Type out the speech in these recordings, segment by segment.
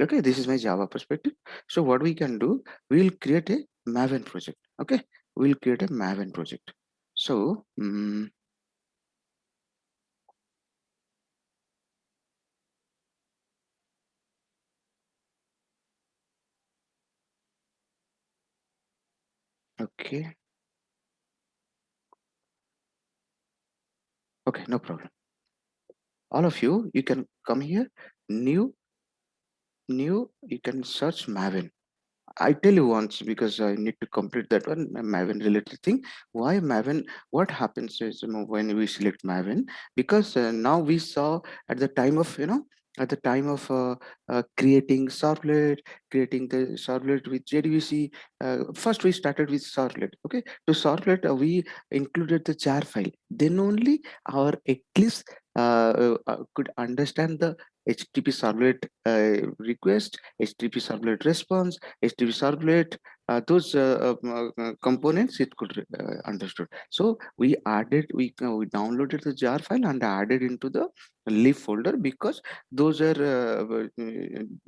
Okay, this is my Java perspective. So what we can do, we will create a Maven project. Okay, we'll create a Maven project. So okay, okay, no problem. All of you, you can come here, new, you can search Maven. I tell you once because I need to complete that one Maven related thing. Why Maven? What happens is, when we select Maven, because now we saw at the time of, at the time of creating servlet, creating the servlet with JDBC. First we started with servlet. Okay, to servlet we included the jar file. Then only our Eclipse could understand the HTTP servlet request, HTTP servlet response, HTTP servlet, those components it could understood. So we downloaded the jar file and added into the leaf folder, because those are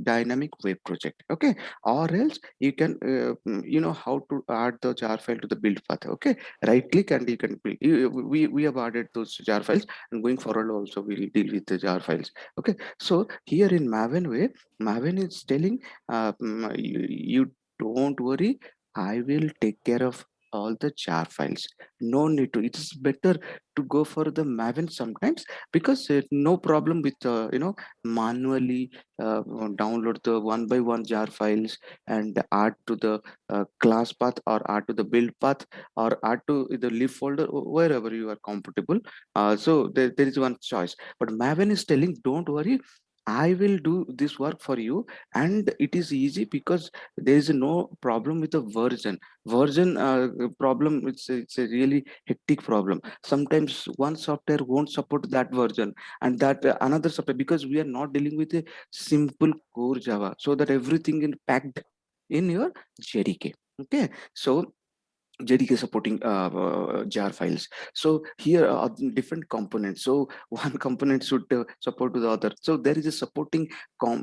dynamic web project. Okay, or else you can you know how to add the jar file to the build path. Okay, right click and you can build. We have added those jar files, and going forward also we'll deal with the jar files. Okay, so here in Maven way, Maven is telling you don't worry, I will take care of all the jar files. No need to. It's better to go for the Maven sometimes, because no problem with manually download the one by one jar files and add to the class path, or add to the build path, or add to the leaf folder, wherever you are comfortable. So there is one choice, but Maven is telling don't worry, I will do this work for you. And it is easy because there is no problem with the version problem. It's a really hectic problem. Sometimes one software won't support that version, and that another software, because we are not dealing with a simple core Java, so that everything is packed in your JDK. Okay, so JDK supporting jar files. So here are different components. So one component should support to the other. So there is a supporting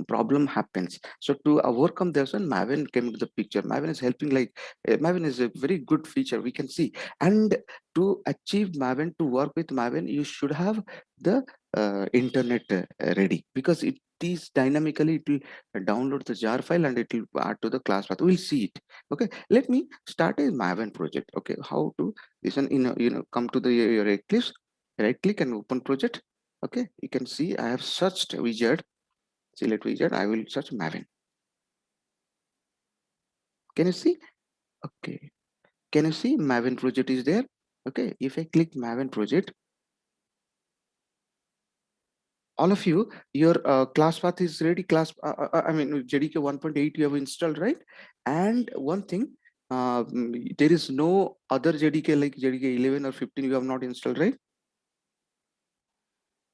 problem happens. So to overcome this one, Maven came to the picture. Maven is helping. Like Maven is a very good feature, we can see. And to achieve Maven, to work with Maven, you should have the internet ready, because it is dynamically, it will download the jar file and it will add to the class path. We'll see it. Okay, let me start a Maven project. Okay, how to listen in come to the your Eclipse, right click and open project. Okay, you can see I have searched wizard, select wizard, I will search Maven. Can you see? Okay, can you see Maven project is there? Okay, if I click Maven project, all of you, your class path is ready. I mean JDK 1.8 you have installed, right? And one thing, there is no other JDK like JDK 11 or 15 you have not installed, right?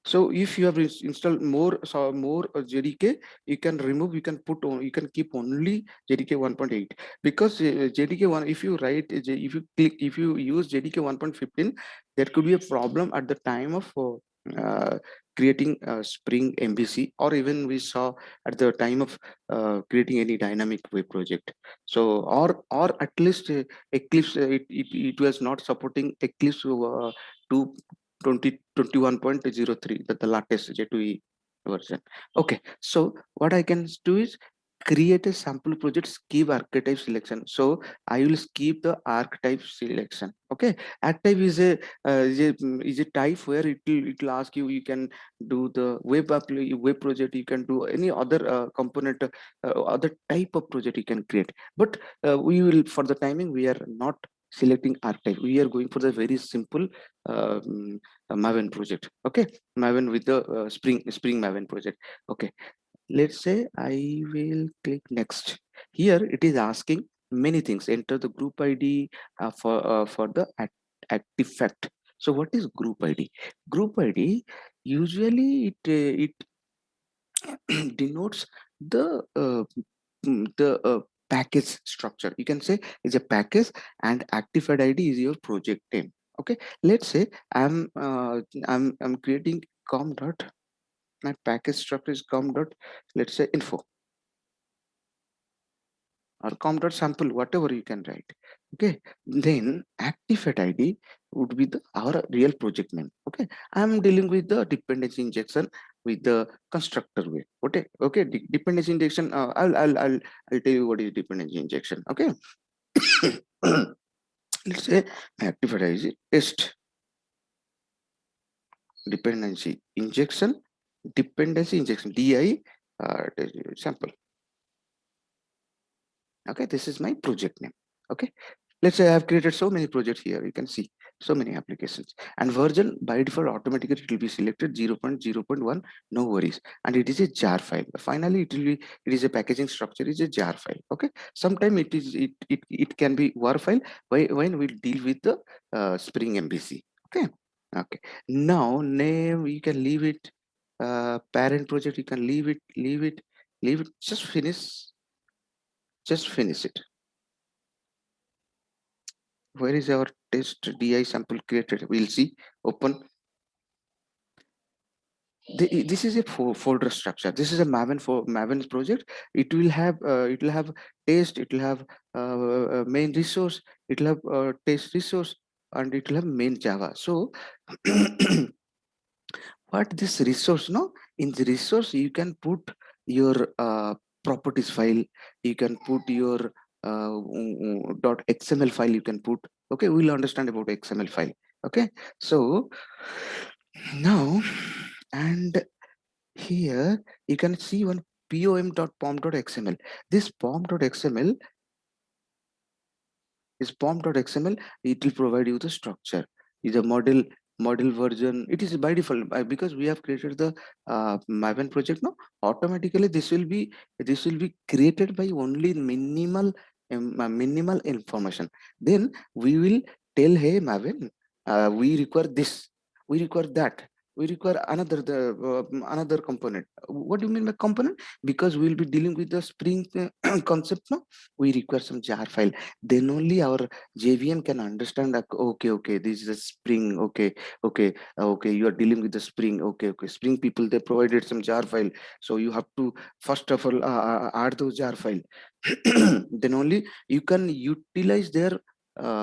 So if you have installed more JDK, you can remove, you can put on, you can keep only JDK 1.8, because JDK 1, if you write, if you click, if you use JDK 1.15, there could be a problem at the time of creating Spring MVC, or even we saw at the time of creating any dynamic web project. So or at least Eclipse, it was not supporting Eclipse 2 2021.03, that the latest J2E version. Okay, so what I can do is create a sample project, skip archetype selection. So I will skip the archetype selection. Okay, archetype is a type where it will ask you, you can do the web project, you can do any other component, other type of project you can create. But we will, for the timing, we are not selecting archetype. We are going for the very simple Maven project. Okay, Maven with the Spring Maven project. Okay, let's say I will click next. Here it is asking many things. Enter the group ID for the artifact. So what is group ID? Group ID usually it denotes the package structure. You can say it's a package, and actified ID is your project name. Okay, let's say I'm creating com dot, my package structure is com dot, let's say info. or com.sample, whatever you can write. Okay, then activate id would be the our real project name. Okay, I'm dealing with the dependency injection with the constructor way. Okay, okay, dependency injection, I'll tell you what is dependency injection. Okay. Let's say activate id test dependency injection di sample. Okay, this is my project name. Okay, let's say I have created so many projects here. You can see so many applications, and version by default automatically it will be selected 0.0.1. No worries, and it is a jar file. Finally it will be, it is a packaging structure, is a jar file. Okay, sometime it can be war file when we deal with the spring mbc. Okay. Okay, now name you can leave it, parent project you can leave it, just finish it. Where is our test di sample created? We'll see. Open. This is a folder structure. This is a maven for maven project. It will have test, it will have main resource, it will have test resource, and it will have main java. So what this resource, no, in the resource you can put your properties file, you can put your .xml file, you can put. Okay, we'll understand about xml file. Okay, so now, and here you can see one pom.pom.xml. This pom.xml is pom.xml. It will provide you the structure, is a model version. It is by default, because we have created the maven project. No, automatically this will be created by only minimal information. Then we will tell, hey maven, we require this, we require that, we require another component. What do you mean by component? Because we will be dealing with the spring concept. No, we require some jar file. Then only our JVM can understand that, okay, okay, this is a spring. Okay, okay, okay, you are dealing with the spring. Okay, okay, spring people, they provided some jar file, so you have to first of all add those jar file. Then only you can utilize their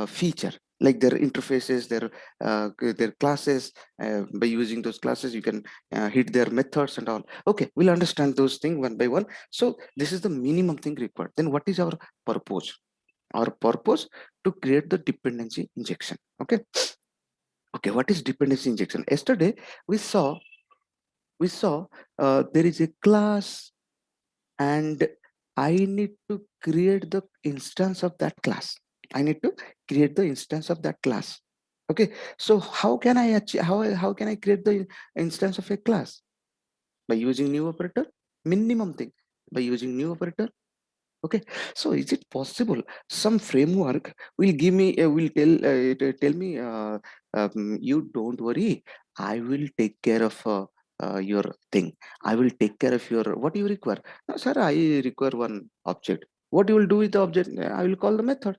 feature, like their interfaces, their classes. By using those classes you can hit their methods and all. Okay, we'll understand those things one by one. So this is the minimum thing required. Then what is our purpose? Our purpose to create the dependency injection. Okay. Okay, what is dependency injection? Yesterday we saw there is a class, and I need to create the instance of that class. I need to create the instance of that class. Okay, so how can I achieve, how can I create the instance of a class? By using new operator. Minimum thing, by using new operator. Okay, so is it possible some framework will give me, tell me, you don't worry, I will take care of your thing, I will take care of your what you require. No, sir, I require one object. What you will do with the object? I will call the method.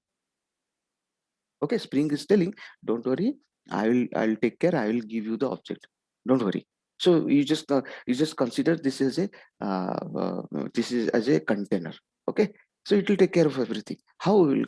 Okay, spring is telling, don't worry, I'll take care, I will give you the object, don't worry. So you just consider this as a this is as a container. Okay, so it will take care of everything. How will,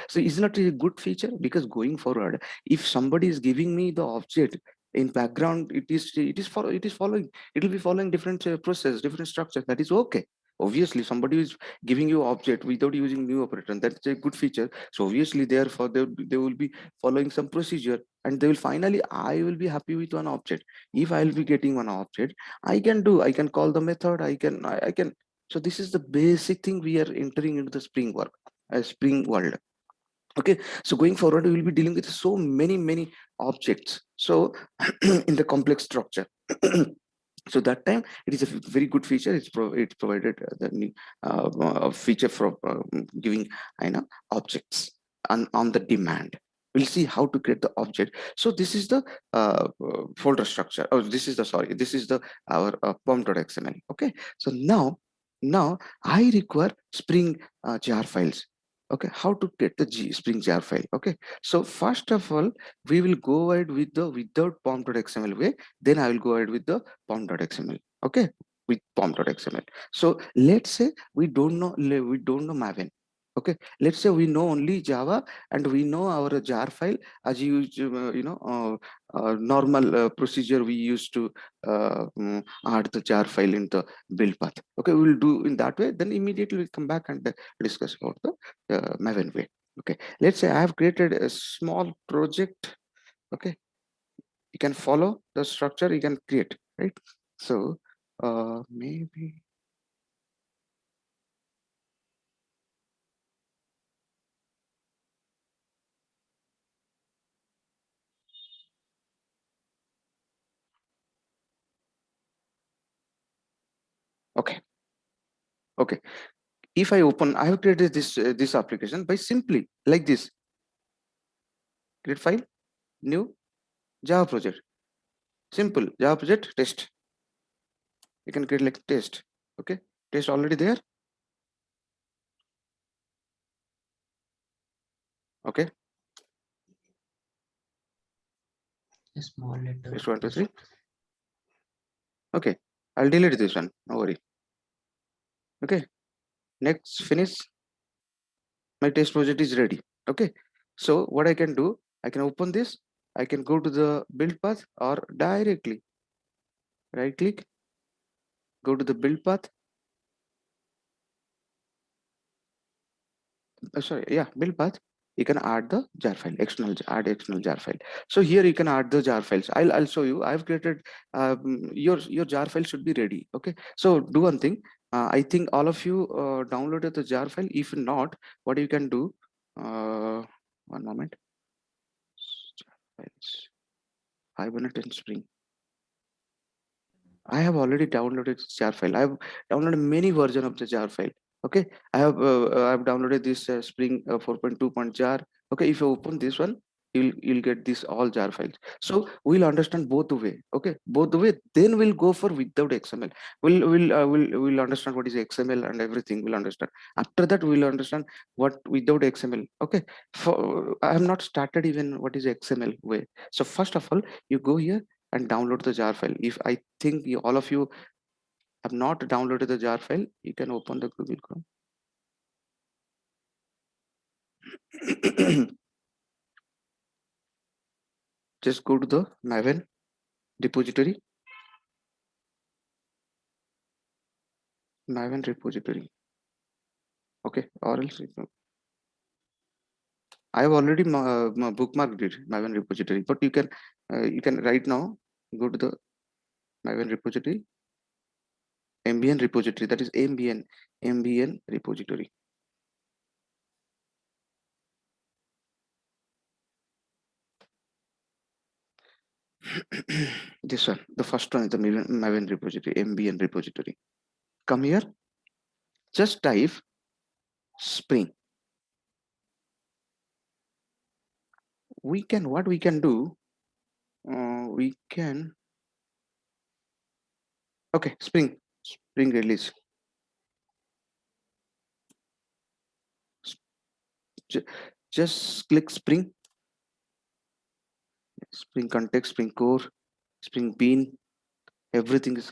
so is not a good feature? Because going forward, if somebody is giving me the object in background, it is following, it will be following different process, different structure. That is okay. Obviously somebody is giving you object without using new operator, and that's a good feature. So obviously therefore they will be following some procedure, and they will finally, I will be happy with one object. If I will be getting one object, I can call the method, I can. So this is the basic thing we are entering into the spring work, spring world. Okay, so going forward we will be dealing with so many objects, so in the complex structure. So that time it is a very good feature. It's provided feature for giving, objects on the demand. We'll see how to create the object. So this is the folder structure. Oh, this is the, sorry, this is the our pom.xml. Okay, so now I require spring jar files. Okay, how to get the spring jar file? Okay, so first of all we will go ahead with the without pom.xml way, then I will go ahead with the pom.xml. Okay, with pom.xml. So let's say we don't know maven. Okay, let's say we know only Java and we know our jar file as you normal procedure we used to add the jar file in the build path. Okay, we will do in that way. Then immediately we come back and discuss about the Maven way. Okay, let's say I have created a small project. Okay, you can follow the structure you can create, right? So maybe okay, okay. If I open, I have created this application by simply like this: create file, new Java project, simple Java project test. You can create like test. Okay, test already there. Okay, A small letter test 1 2 test. 3. Okay, I'll delete this one. No worry. Okay, next finish. My test project is ready. Okay, so what I can do, I can open this. I can go to the build path or directly right click, go to the build path. Sorry, yeah, build path. You can add the jar file, add external jar file. So here you can add the jar files. I'll show you. I've created your jar file should be ready. Okay, so do one thing. I think all of you downloaded the jar file. If not, what you can do? One moment. Jar files. Hibernate and Spring. I have already downloaded jar file. I have downloaded many version of the jar file. Okay, I have downloaded this Spring 4.2 jar. Okay, if you open this one, you'll get this all jar files. So we'll understand both the way. Okay, both the way. Then we'll go for without XML. We'll understand what is XML and everything. We'll understand. After that, we'll understand what without XML. Okay, for I have not started even what is XML way. So first of all, you go here and download the jar file. If I think all of you have not downloaded the jar file, you can open the Google Chrome. Just go to the Maven repository. Maven repository. Okay, or else I have already bookmarked it, Maven repository. But you can right now go to the Maven repository, MBN repository. That is MBN repository. This one, the first one is the Maven repository, MBN repository. Come here, just type Spring. What we can do, we can, okay, Spring release. Ju- just click Spring context, Spring Core, Spring Bean. Everything is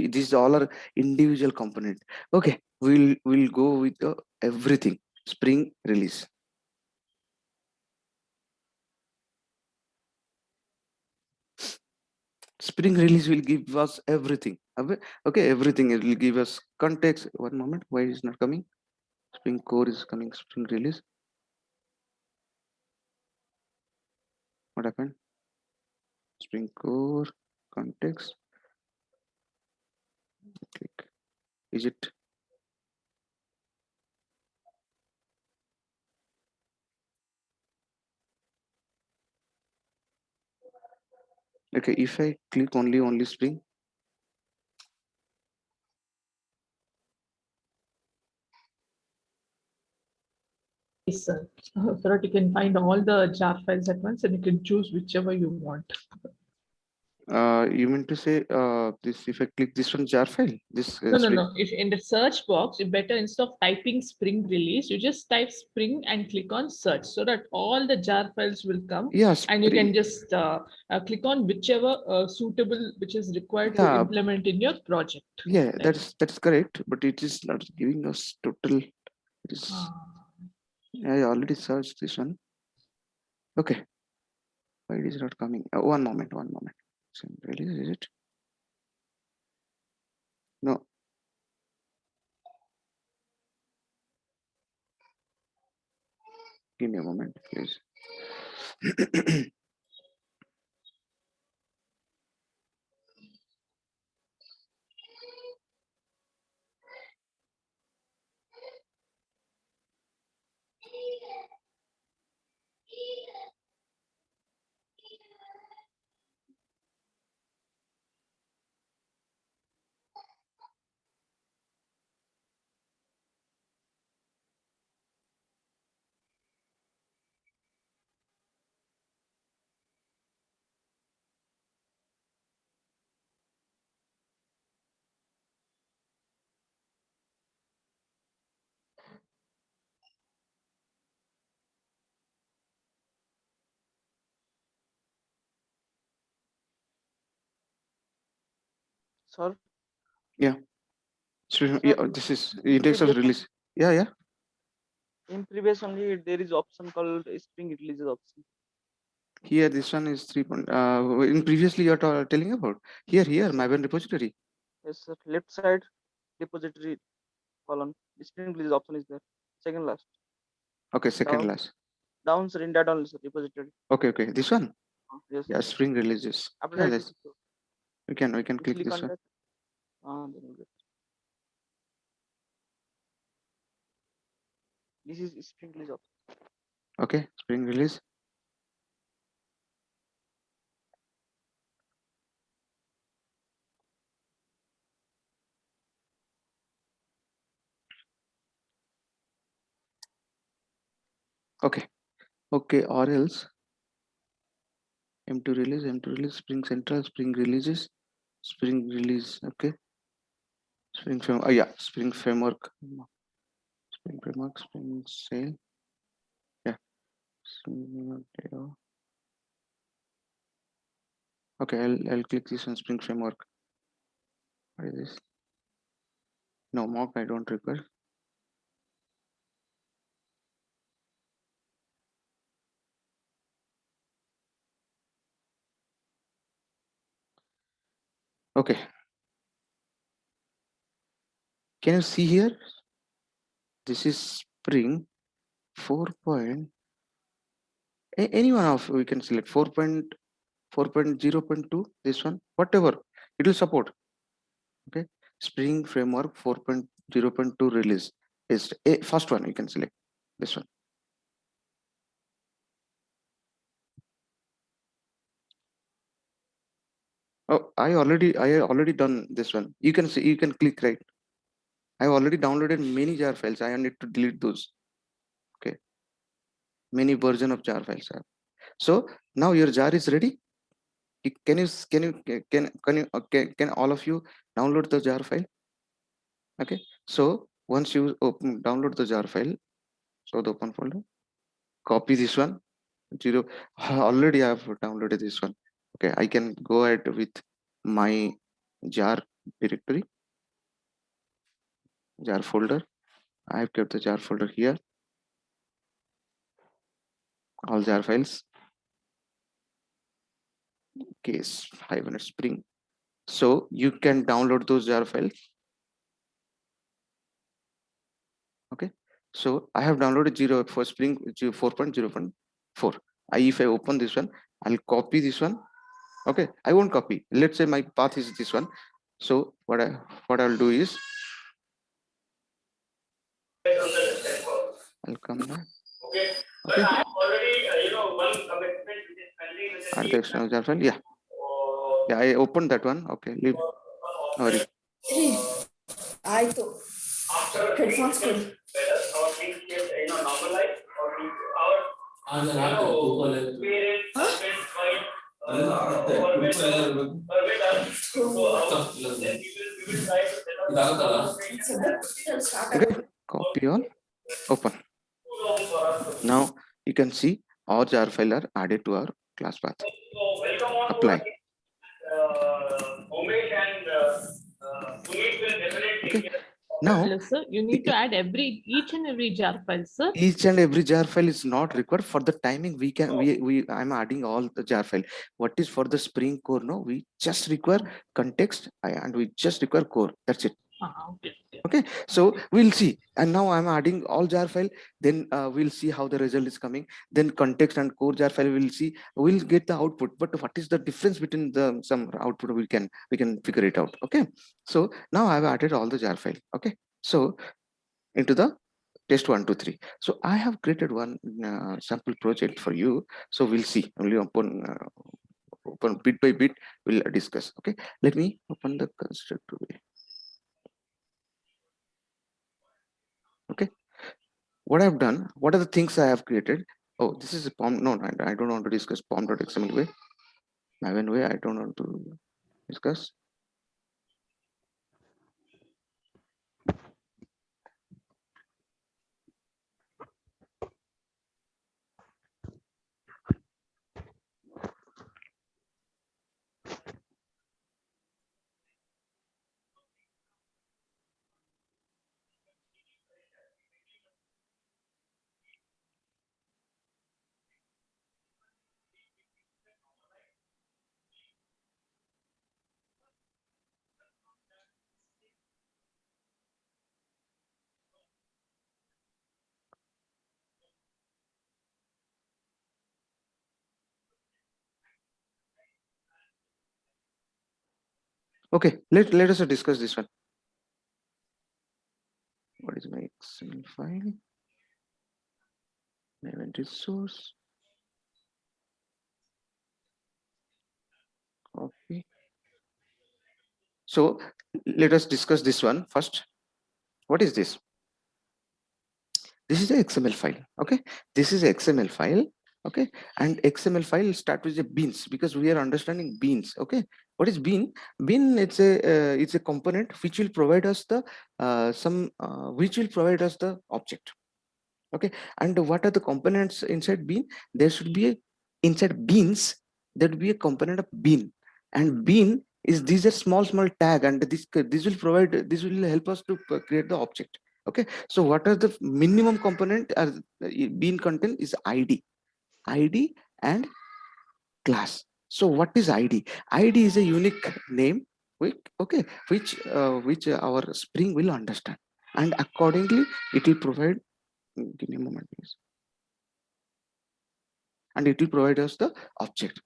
these all are individual component. Okay, we'll go with the everything. Spring release. Spring release will give us everything. Okay, everything. It will give us context. One moment, why is not coming? Spring Core is coming. Spring release. What happened? Spring Core context. Click. Is it? Okay, if I click only Spring. Yes, sir. So that you can find all the jar files at once and you can choose whichever you want. You mean to say this? If I click this one jar file, this No, no, Spring. no. If in the search box, you better instead of typing Spring release, you just type Spring and click on search so that all the jar files will come Yeah, and you Spring. can just click on whichever suitable which is required to Yeah, implement in your project. yeah, Like, that's correct. But it is not giving us total. It is ah, I already searched this one. Okay, why it is not coming? One moment, one moment. Release, is it? No. Give me a moment, please. Sir, Yeah. So, sir, yeah, this is in index of previous release. Yeah, yeah. in previous only there is option called spring releases option. Here, this one is 3. In previously, you're telling about. Here, Maven repository. Yes, sir. Left side repository column. Spring release option is there. Second last. Okay, second Down, last. down, sir, in that only, sir, repository. Okay, this one. Yes. Yeah, spring releases. After Yeah, that, let's. We can you click click this on one. that. Then you get. This is spring release option. Okay, spring release. Okay, or else M2 release, spring central, spring releases, spring release. Okay, spring framework. Oh, yeah, spring framework. Spring framework, spring sale. Yeah. Okay, I'll click this on spring framework. What is this? No, mock I don't require. Okay. Can you see here? This is spring 4. Any one of we can select 4.0.2. This one, whatever it will support. Okay, spring framework 4.0.2 release is a first one. You can select this one. Oh, I already done this one. You can see, you can click right. I already downloaded many jar files. I need to delete those. Okay, many version of jar files I have. So now your jar is ready. Can all of you download the jar file? Okay, so once you download the jar file, so the open folder, copy this one. Zero. Already I have downloaded this one. Okay, I can go ahead with my jar directory, jar folder. I have kept the jar folder here, all jar files, case 500 spring. So you can download those jar files. Okay, so I have downloaded 0 for spring 4.0.4. If I open this one, I'll copy this one. Okay, I won't copy. Let's say my path is this one. So what I'll do is I'll come back. Okay. Add the external jar file. Yeah. Yeah, I opened that one. Okay, leave. No worries. ಆಯ್ತು headphones ಕೊಡಿ Okay, copy all, open. Now you can see our jar file are added to our class path. Apply. Okay. Now, Hello, sir. You need to add each and every jar file, sir. each and every jar file is not required. For the timing, we can I'm adding all the jar file. What is for the Spring Core? No, we just require context and we just require core. That's it. Okay. Okay, so we'll see. And now I'm adding all jar file. Then we'll see how the result is coming. Then context and core jar file, we'll see. We'll get the output. But what is the difference between the some output? We can figure it out. Okay, so now I've added all the jar file. Okay, so into the test 1 2 3. So I have created one sample project for you. So we'll see. Only open bit by bit we'll discuss. Okay, let me open the constructor. Okay, what I've done, what are the things I have created? Oh, this is a POM. No, I don't want to discuss pom.xml way. Maven way, I don't want to discuss. Okay, let us discuss this one. What is my XML file? Maven resource. Copy. So let us discuss this one first. What is this? This is a XML file. Okay, this is a XML file. Okay, and XML file start with the beans because we are understanding beans. Okay, what is bean? Bean, it's a component which will provide us the which will provide us the object. Okay, and what are the components inside bean? There should be a inside beans there will be a component of bean, and bean is these are small tag, and this will help us to create the object. Okay, so what are the minimum component as bean content is id and class. So what is id is a unique name which our Spring will understand, and accordingly it will provide. Give me a moment, please. And it will provide us the object.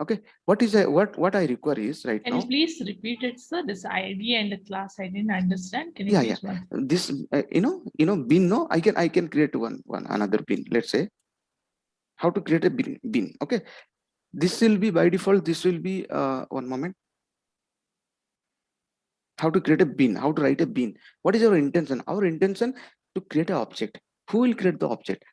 Okay, what I require is right Can now. you please repeat it, sir? This ID and the class I didn't understand. Can you Yeah, please one? this bin. No, I can create one another bin. Let's say how to create a bin. Okay, this will be by default. This will be one moment. How to create a bin? How to write a bin? What is our intention? Our intention to create an object. Who will create the object?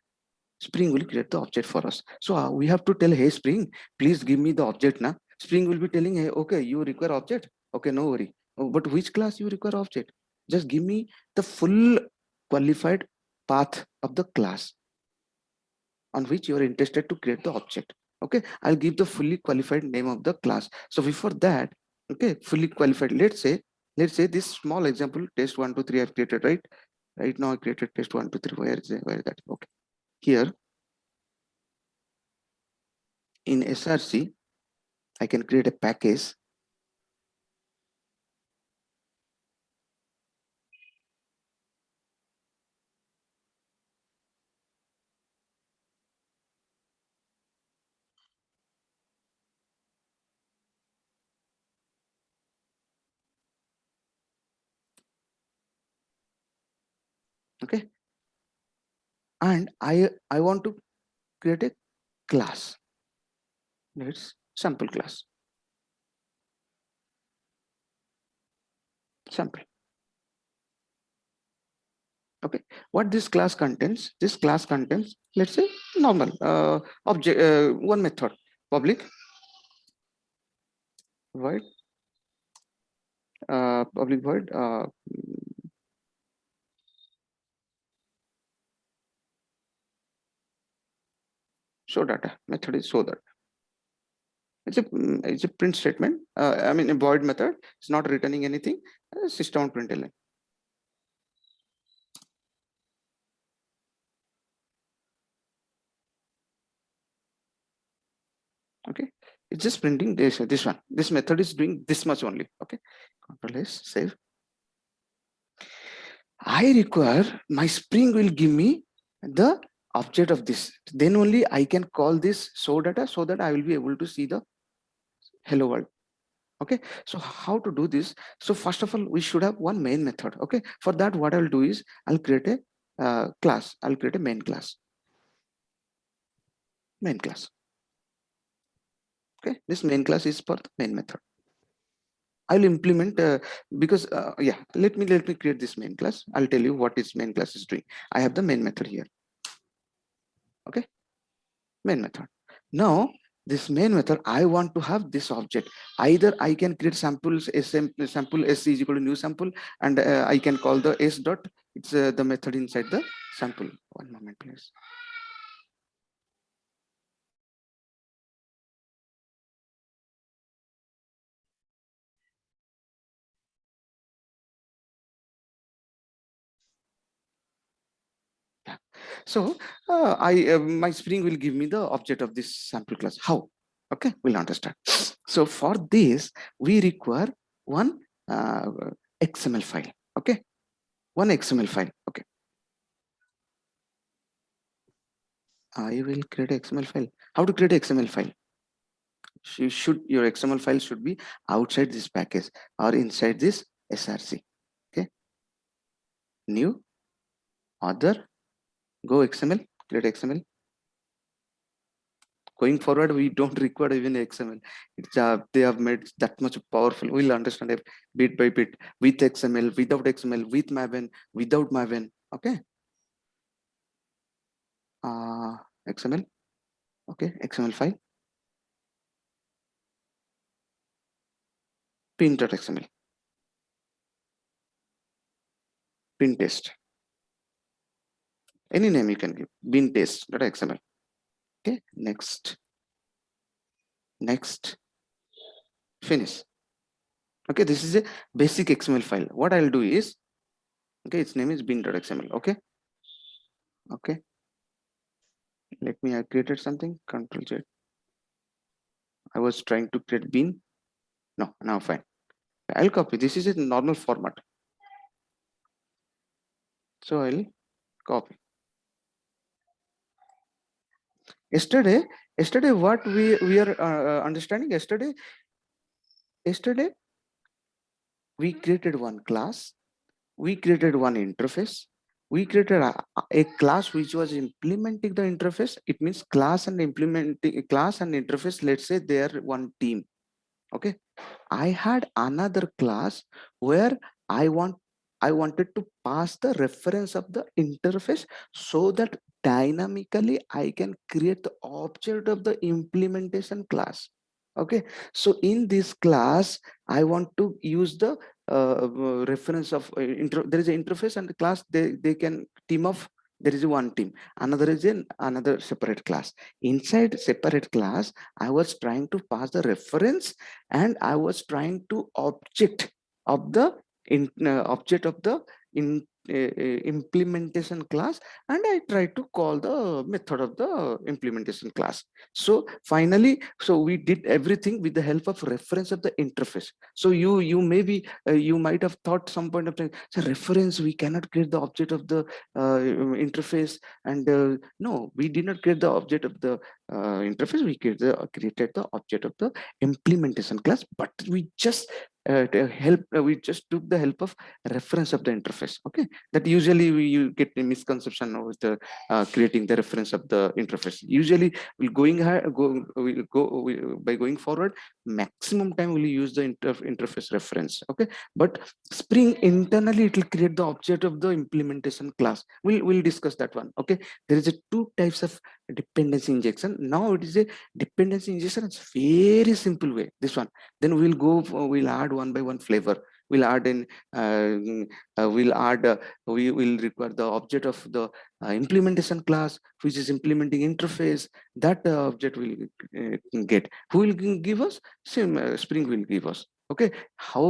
Spring will create the object for us. So we have to tell, hey Spring, please give me the object now. Spring will be telling, hey, okay, you require object. Okay, no worry. Oh, but which class you require object? Just give me the full qualified path of the class on which you are interested to create the object. Okay, I'll give the fully qualified name of the class. So before that, okay, fully qualified. Let's say this small example, test 1 2 3 I've created, right? Right now I created test 1 2 3. Where is that? Okay, here in SRC, I can create a package. Okay, and I want to create a class. Let's sample class. Sample. Okay, what this class contains? This class contains, let's say, normal object, one method, public void, public void show data. Method is show data. It's a print statement. I mean a void method. It's not returning anything. System println. Okay, it's just printing this one. This method is doing this much only. Okay, Control S, save. I require my Spring will give me the object of this. Then only I can call this show data so that I will be able to see the hello world. Okay, so how to do this? So first of all, we should have one main method. Okay, for that, what I'll do is I'll create a class. I'll create a main class. Main class. Okay, this main class is for the main method. I'll implement because yeah, let me create this main class. I'll tell you what this main class is doing. I have the main method here. Okay, main method. Now this main method, I want to have this object. Either I can create samples, sample s is equal to new sample, and I can call the s dot. It's the method inside the sample. One moment, please. Yeah. So my Spring will give me the object of this sample class. How? Okay, we'll understand. So for this, we require one XML file. Okay, one XML file. Okay, I will create XML file. How to create XML file? Your XML file should be outside this package or inside this SRC. Okay, new, other, go XML, create XML. Going forward, we don't require even XML. They have made that much powerful. We'll understand it bit by bit, with XML, without XML, with Maven, without Maven. Okay, XML. Okay, XML file, pin.xml, pin test, any name you can give, bin test.xml. Okay, next, finish. Okay, this is a basic XML file. What I'll do is, okay, its name is bin.xml. Okay, let me, I created something, Control Z. I was trying to create bin. No, now fine. I'll copy. This is a normal format. So I'll copy. Yesterday, what we are understanding yesterday we created one class, we created one interface, we created a class which was implementing the interface. It means class and interface, let's say they are one team. Okay, I had another class where I wanted to pass the reference of the interface so that dynamically I can create the object of the implementation class. Okay, so in this class I want to use the reference of there is an interface and the class, they can team of, there is one team, another is in another separate class. Inside separate class I was trying to pass the reference and I was trying to object of the object of the implementation class, and I tried to call the method of the implementation class. So finally, so we did everything with the help of reference of the interface. So you maybe you might have thought some point of time, so reference, we cannot create the object of the interface, and no, we did not create the object of the interface. We created the object of the implementation class, but we just we just took the help of reference of the interface. Okay, that usually you get a misconception with the creating the reference of the interface. Usually by going forward, maximum time we'll use the interface reference. Okay, but Spring internally it will create the object of the implementation class. We'll discuss that one. Okay, there is a two types of dependency injection. Now it is a dependency injection. It's very simple way, this one. Then we'll add one by one flavor. We'll add in we will require the object of the implementation class, which is implementing interface. That object will get, who will give us, same Spring will give us. Okay, how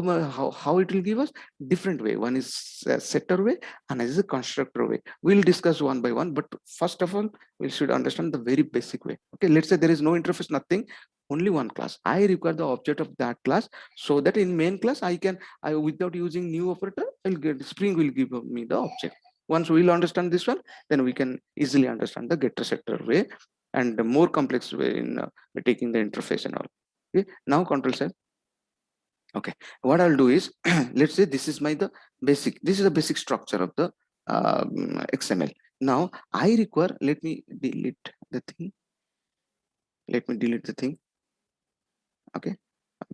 it will give us different way. One is setter way, and is a constructor way. We'll discuss one by one, but first of all, we should understand the very basic way. Okay, let's say there is no interface, nothing, only one class. I require the object of that class, so that in main class I without using new operator, I'll get Spring will give me the object. Once we'll understand this one, then we can easily understand the getter setter way and the more complex way in taking the interface and all. Okay, now control set. Okay, what I'll do is let's say this is this is the basic structure of the XML. Now I require, let me delete the thing. Let me delete the thing. Okay,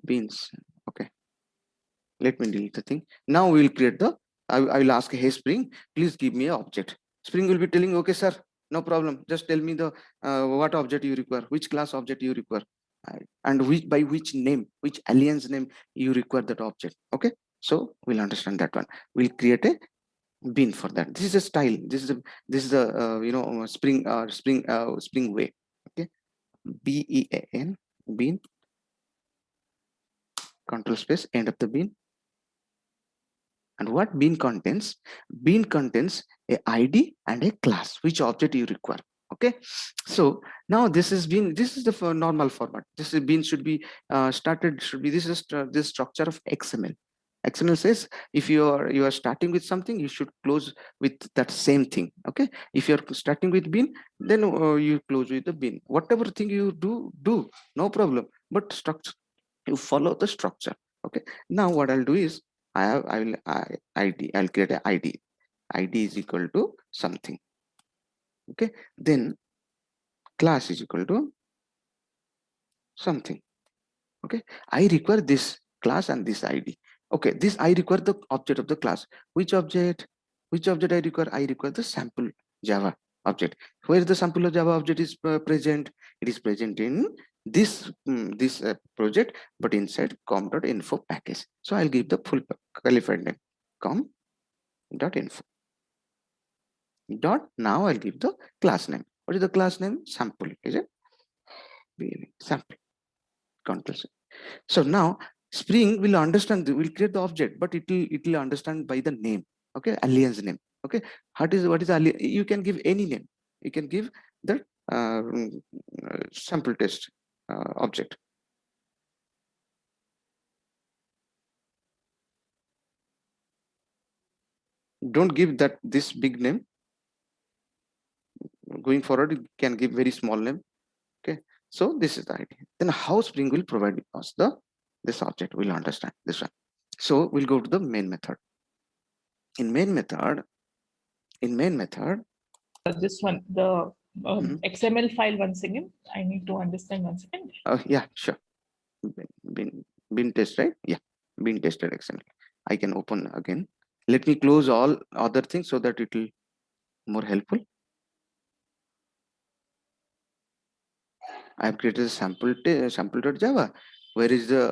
beans. Okay, let me delete the thing. Now we will create the, I will ask, hey Spring, please give me an object. Spring will be telling, okay sir, no problem, just tell me the what object you require, which class object you require, and by which name, which alliance name you require that object. Okay, so we'll understand that one. We'll create a bean for that. This is a style, this is the Spring way. Okay, bean, bean, control space, end of the bean. And what bean contains? Bean contains a ID and a class, which object you require. Okay, so now this is the normal format. This is bean should be started, should be, this is this structure of XML. XML says if you are starting with something, you should close with that same thing. Okay, if you're starting with bean, then you close with the bean. Whatever thing you do, no problem, but structure, you follow the structure. Okay, now what I'll do is I'll create an ID. ID is equal to something. Okay, then class is equal to something. Okay, I require this class and this ID. Okay, this I require the object of the class. Which object? Which object I require? I require the sample Java object. Where the sample of Java object is present? It is present in this project, but inside com.info package. So I'll give the full qualified name, com.info. Now I'll give the class name. What is the class name? Sample, is it? Sample. Control C. So now Spring will understand, will create the object, but it will understand by the name. Okay, alliance name. Okay, what is alliance? You can give any name. You can give the sample test object. Don't give that this big name. Going forward, you can give very small name. Okay, so this is the idea. Then how Spring will provide us this object, we'll understand this one. So we'll go to the main method. In main method, This one, the XML file, once again, I need to understand once again. Yeah, sure. Bin test, right? Yeah, bin tested XML. I can open again. Let me close all other things so that it will more helpful. I have created a sample.java. Where is the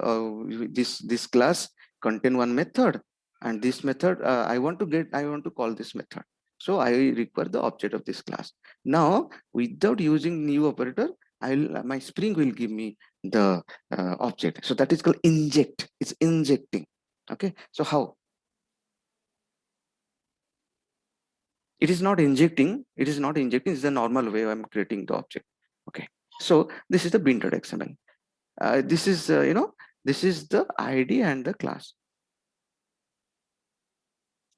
this class contain one method, and this method I want to call this method. So I require the object of this class. Now without using new operator, my Spring will give me the object. So that is called inject. It's injecting. Okay, so how? It is not injecting. It is not injecting. It's the normal way I'm creating the object. Okay, so this is the bin.xml. This is this is the ID and the class.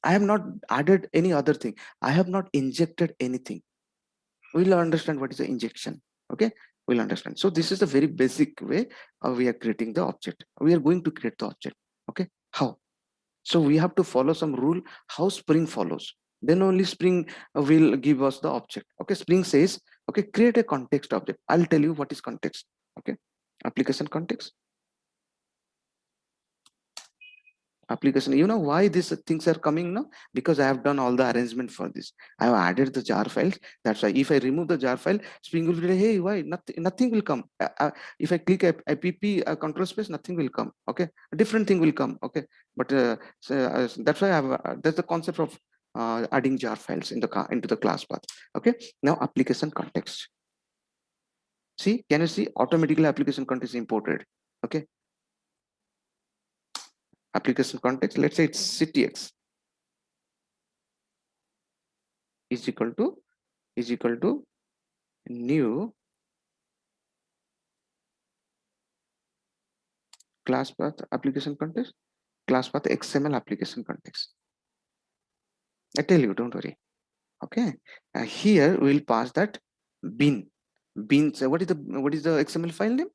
I have not added any other thing. I have not injected anything. We'll understand what is the injection. Okay, we'll understand. So this is the very basic way we are creating the object. We are going to create the object. Okay, how? So we have to follow some rule how Spring follows. Then only Spring will give us the object. Okay, Spring says, okay, create a context object. I'll tell you what is context. Okay, application context. Application, you know why these things are coming now? Because I have done all the arrangement for this. I have added the jar files. That's why if I remove the jar file, Spring will be like, hey, why nothing will come. If I click app control space, nothing will come. Okay, a different thing will come. Okay, but that's why I have that's the concept of adding jar files into the class path. Okay, now application context. See, can you see automatically application context imported? Okay, application context, let's say it's ctx is equal to new class path application context, class path XML application context. I tell you, don't worry. Okay. Here we'll pass that bin. Beans. What is the XML file name?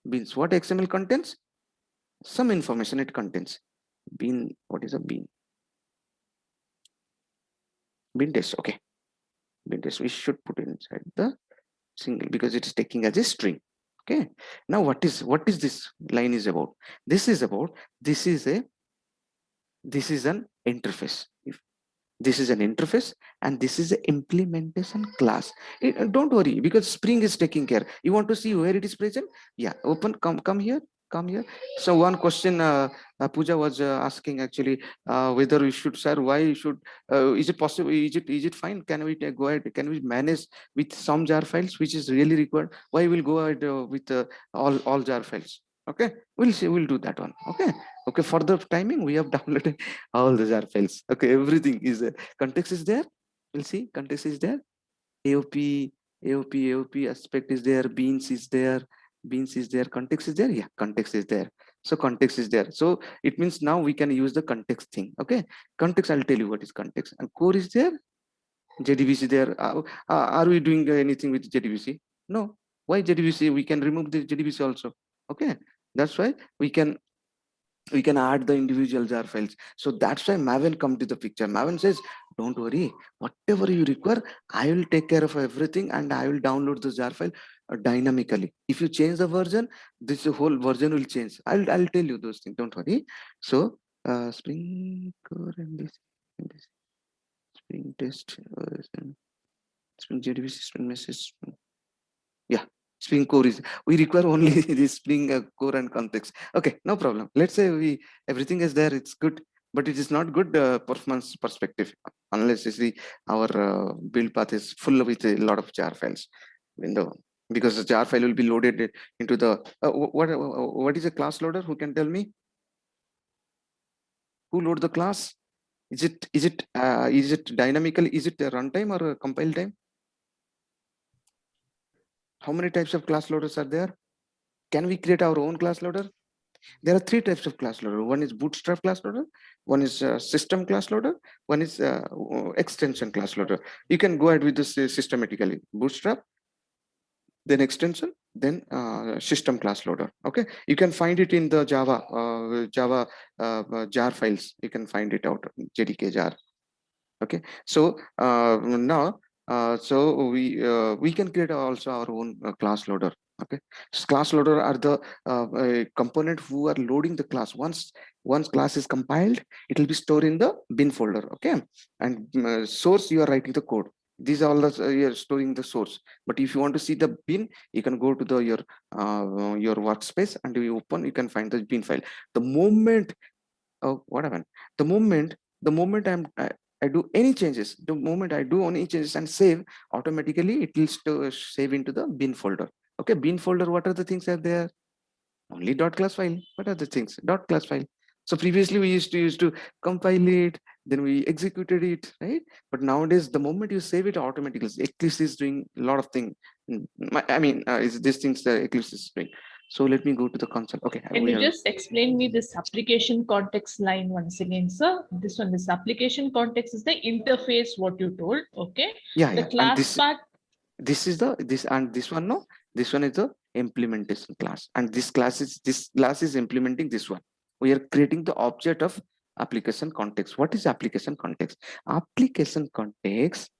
Beans. What XML contains? Some information it contains. Bin. What is a bin? Bin test. Okay. Bin test. We should put it inside the single because it is taking as a string. Okay. Now what is this line is about? This is about this is an interface. This is an interface and this is the implementation class. Don't worry because Spring is taking care. You want to see where it is present? Yeah, open, come here. So one question Pooja was asking actually whether we should, sir, why you should, is it possible, is it fine, can we go ahead, can we manage with some jar files which is really required? Why we'll go ahead with all jar files? Okay, we'll see, we'll do that one. Okay, for the timing we have downloaded all the jar files. Okay, everything is there. Context is there. We'll see. Context is there. AOP aspect is there. Beans is there. Context is there. Yeah, context is there. So context is there. So it means now we can use the context thing. Okay, context. I'll tell you what is context. And core is there. JDBC there. Are we doing anything with JDBC? No. Why JDBC? We can remove the JDBC also. Okay, that's why we can add the individual jar files. So that's why Maven come to the picture. Maven says, don't worry, whatever you require, I will take care of everything and I will download the jar file dynamically. If you change the version, this whole version will change. I'll tell you those things, don't worry. So Spring Core and this Spring test, Spring JDBC, Spring message. Yeah, Spring Core is, we require only this Spring Core and context. Okay, no problem. Let's say everything is there, it's good, but it is not good performance perspective unless you see our build path is full with a lot of jar files window, because the jar file will be loaded into the what is a class loader? Who can tell me? Who load the class? Is it dynamically? Is it a runtime or a compile time? How many types of class loaders are there? Can we create our own class loader? There are three types of class loader. One is bootstrap class loader, one is system class loader, one is extension class loader. You can go ahead with this systematically. Bootstrap, then extension, then system class loader. Okay, you can find it in the Java jar files. You can find it out, JDK jar. Okay, so now so we can create also our own class loader. Okay, so class loader are the component who are loading the class. Once class is compiled, it will be stored in the bin folder. Okay, and source, you are writing the code. These are all the you're storing the source. But if you want to see the bin, you can go to the your workspace and you open, you can find the bin file. The moment, oh, what happened? The moment I do any changes, the moment I do any changes and save, automatically it will save into the bin folder. Okay, bin folder, what are the things are there? Only .class file. What are the things? .class file. So previously we used to compile it, then we executed it, right? But nowadays, the moment you save it, automatically Eclipse is doing a lot of things. I mean, is these things that Eclipse is doing. So let me go to the console. Okay. Can you just explain me this application context line once again, sir? This application context is the interface, what you told. Okay. Yeah. The class part. This is this one. No, this one is the implementation class, and this class is implementing this one. We are creating the object of application context. What is application context? Application context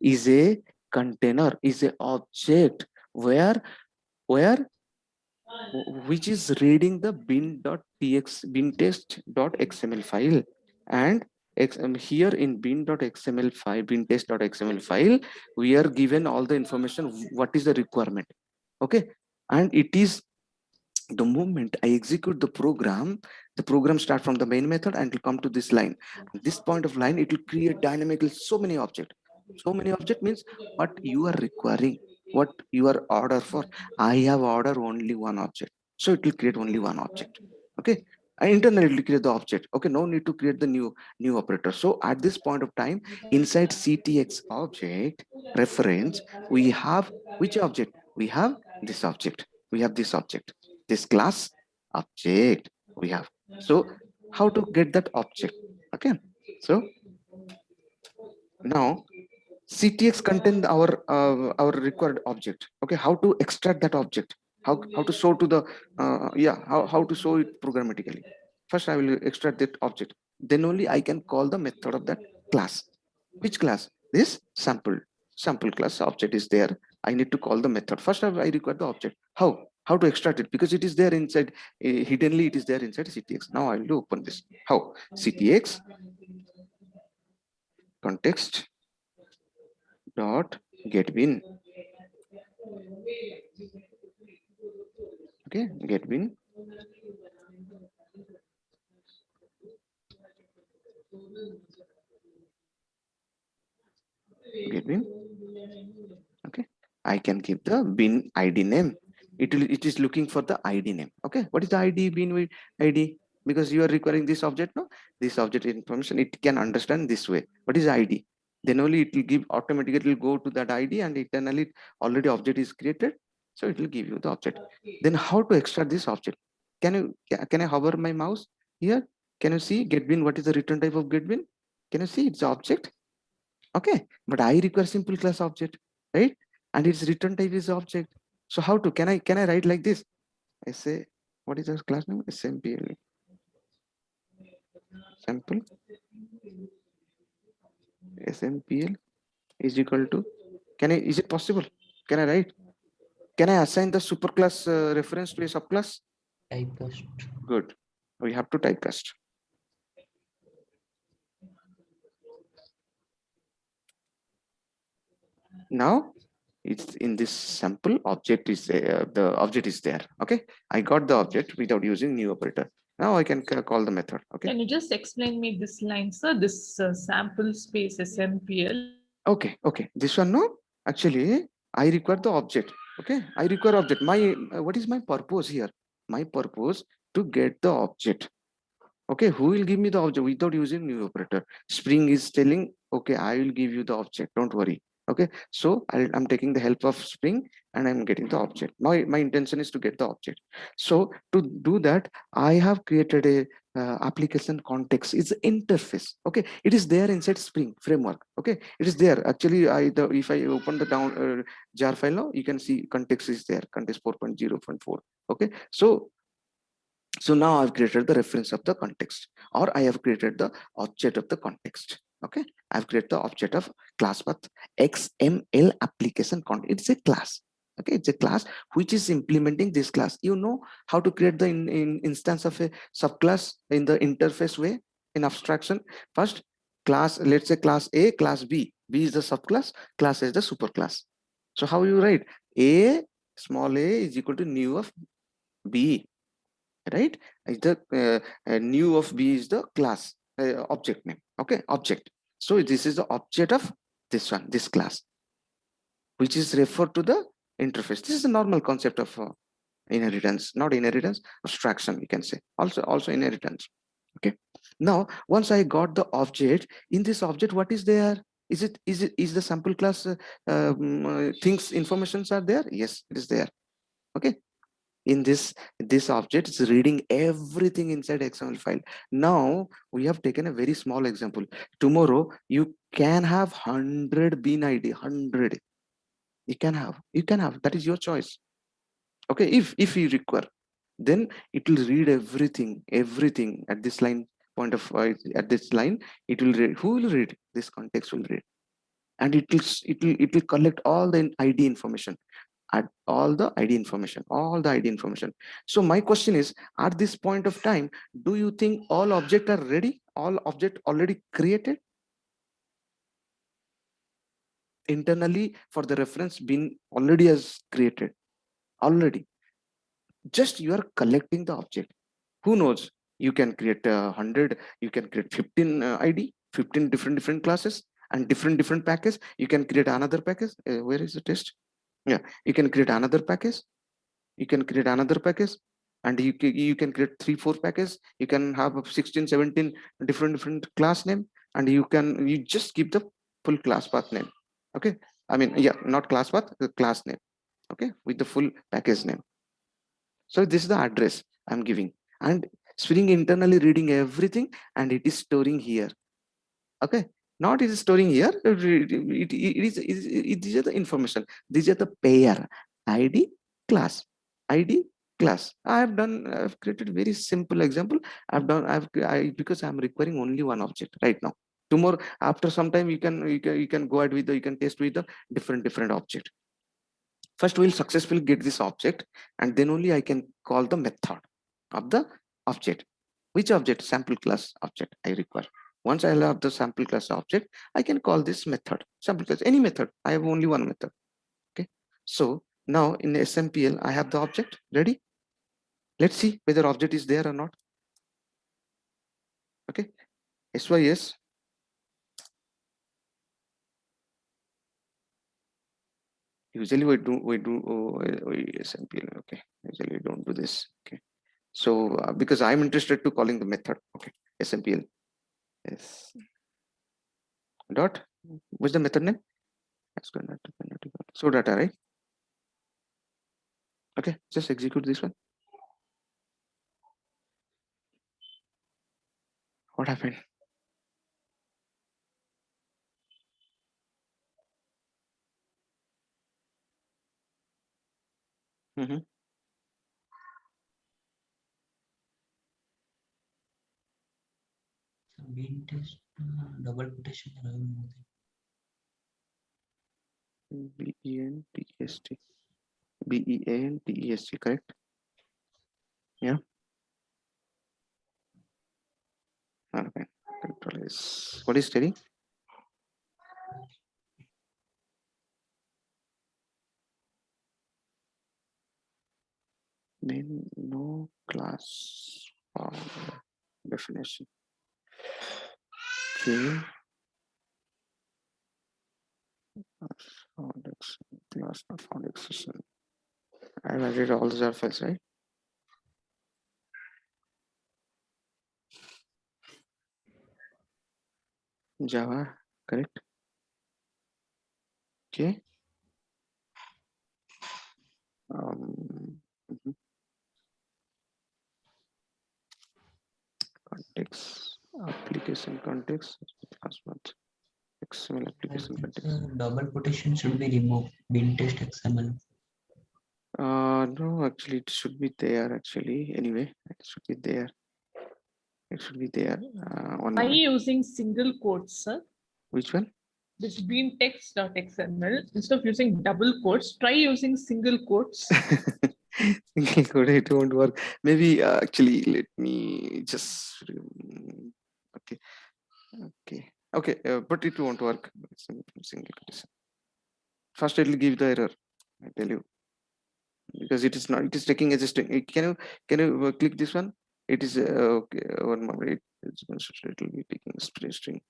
is a container, is a object where which is reading the bin test.xml file, and here in bin test.xml file, we are given all the information, what is the requirement. Okay, and it is the moment I execute the program start from the main method and will come to this line. At this point of line, it will create dynamically so many objects. So many object means what you are requiring, what you are order for. I have order only one object, so it will create only one object. Okay, and internally it will create the object. Okay, no need to create the new operator. So at this point of time, inside CTX object reference, we have which object? We have this object. We have this object, this class object we have. So how to get that object? Okay, so now CTX contain our required object. Okay, how to extract that object? How to show to the how to show it programmatically? First, I will extract that object. Then only I can call the method of that class. Which class? This sample class object is there. I need to call the method. First, I require the object. How to extract it? Because it is there inside hiddenly. It is there inside CTX. Now I will open this. How? CTX context dot get bin. Okay, get bin. Get bin. Okay, I can give the bin ID name. It is looking for the ID name. Okay, what is the ID bin with ID? Because you are requiring this object, no? This object information it can understand this way. What is ID? Then only it will give automatically. It will go to that ID and internally already object is created, so it will give you the object. Then how to extract this object? Can I hover my mouse here? Can you see get bin? What is the return type of get bin? Can you see it's the object? Okay, but I require simple class object, right? And its return type is object. So how to can I write like this? I say what is the class name? SMPL sample SMPL is equal to is it possible? Can I write? Can I assign the superclass reference to a subclass? Typecast. Good. We have to typecast. Now it's in this sample object is the object is there. Okay, I got the object without using new operator. Now I can call the method. Okay. Can you just explain me this line, sir? This sample space SMPL. Okay. This one, no, actually I require the object. Okay, I require object. My what is my purpose here? My purpose to get the object. Okay, who will give me the object without using new operator? Spring is telling, okay, I will give you the object, don't worry. Okay, so I'm taking the help of Spring and I'm getting the object. My intention is to get the object. So to do that, I have created a application context. It's interface. Okay, it is there inside Spring framework. Okay, it is there. Actually, if I open the down jar file now, you can see context is there. Context 4.0.4. Okay, so now I've created the reference of the context, or I have created the object of the context. Okay, I've created the object of class path XML application context. It's a class. Okay, it's a class which is implementing this class. You know how to create the instance of a subclass in the interface way in abstraction. First, class, let's say class A, class B. B is the subclass, class A is the superclass. So how you write? A small a is equal to new of B, right? Is the new of B is the class object name. Okay, object. So this is the object of this one, this class, which is referred to the interface. This is the normal concept of inheritance, not inheritance, abstraction, we can say. Also inheritance. Okay, now once I got the object, in this object what is there? Is the sample class things informations are there? Yes, it is there. Okay, in this object is reading everything inside XML file. Now we have taken a very small example. Tomorrow you can have 100 bin ID, 100. You can have, that is your choice. Okay, if you require, then it will read everything at this line point of at this line. It will read. Who will read? This context will read, and it will collect all the ID information, at all the ID information. So my question is, at this point of time, do you think all objects are ready? All object already created internally for the reference bin already has created already. Just you are collecting the object. Who knows? You can create 100. You can create 15 ID, 15 different classes and different package. You can create another package. Where is the test? Yeah, you can create another package. You can create another package. and you can create 3-4 packages. You can have 16 17 different class name, and you just keep the full class path name. Okay, I mean, yeah, not class path, the class name. Okay, with the full package name. So this is the address I'm giving, and Spring internally reading everything, and it is storing here. Okay, not it is storing here. It is the information. These are the pair ID class, ID class. I've created very simple example. Because I'm requiring only one object right now. Tomorrow, after some time, you can go ahead with you can test with the different object. First, we'll successfully get this object, and then only I can call the method of the object. Which object? Sample class object I require. Once I have the sample class object, I can call this method sample class, any method. I have only one method. Okay, so now in SMPL I have the object ready. Let's see whether object is there or not. Okay, SYS. Usually SMPL. Okay, usually we don't do this. Okay, so because I'm interested to calling the method. Okay, SMPL. Yes. Dot. What's the method name? So data, right? Okay, just execute this one. What happened? Mm-hmm. Bean test double quotation BENTEST. BENTEST, correct? Yeah. Okay. Control is what is telling? Then no class definition. Okay. Class not found exception. I've added all the jar files, right? Java, correct? Okay. Mhm. Context, application context, class path, XML application context. double quotation should be removed. Bean test XML. No, actually, it should be there. Actually, anyway, it should be there. It should be there. One Are moment. you using single quotes, sir? Which one? This bean text.xml, instead of using double quotes, try using single quotes. Single code, it won't work. Maybe actually, let me just. Okay, okay. But it won't work. Single quotation. First, it will give the error. I tell you, because it is not. It is taking as a string. Can you click this one? It is okay. One moment. It will be taking a string.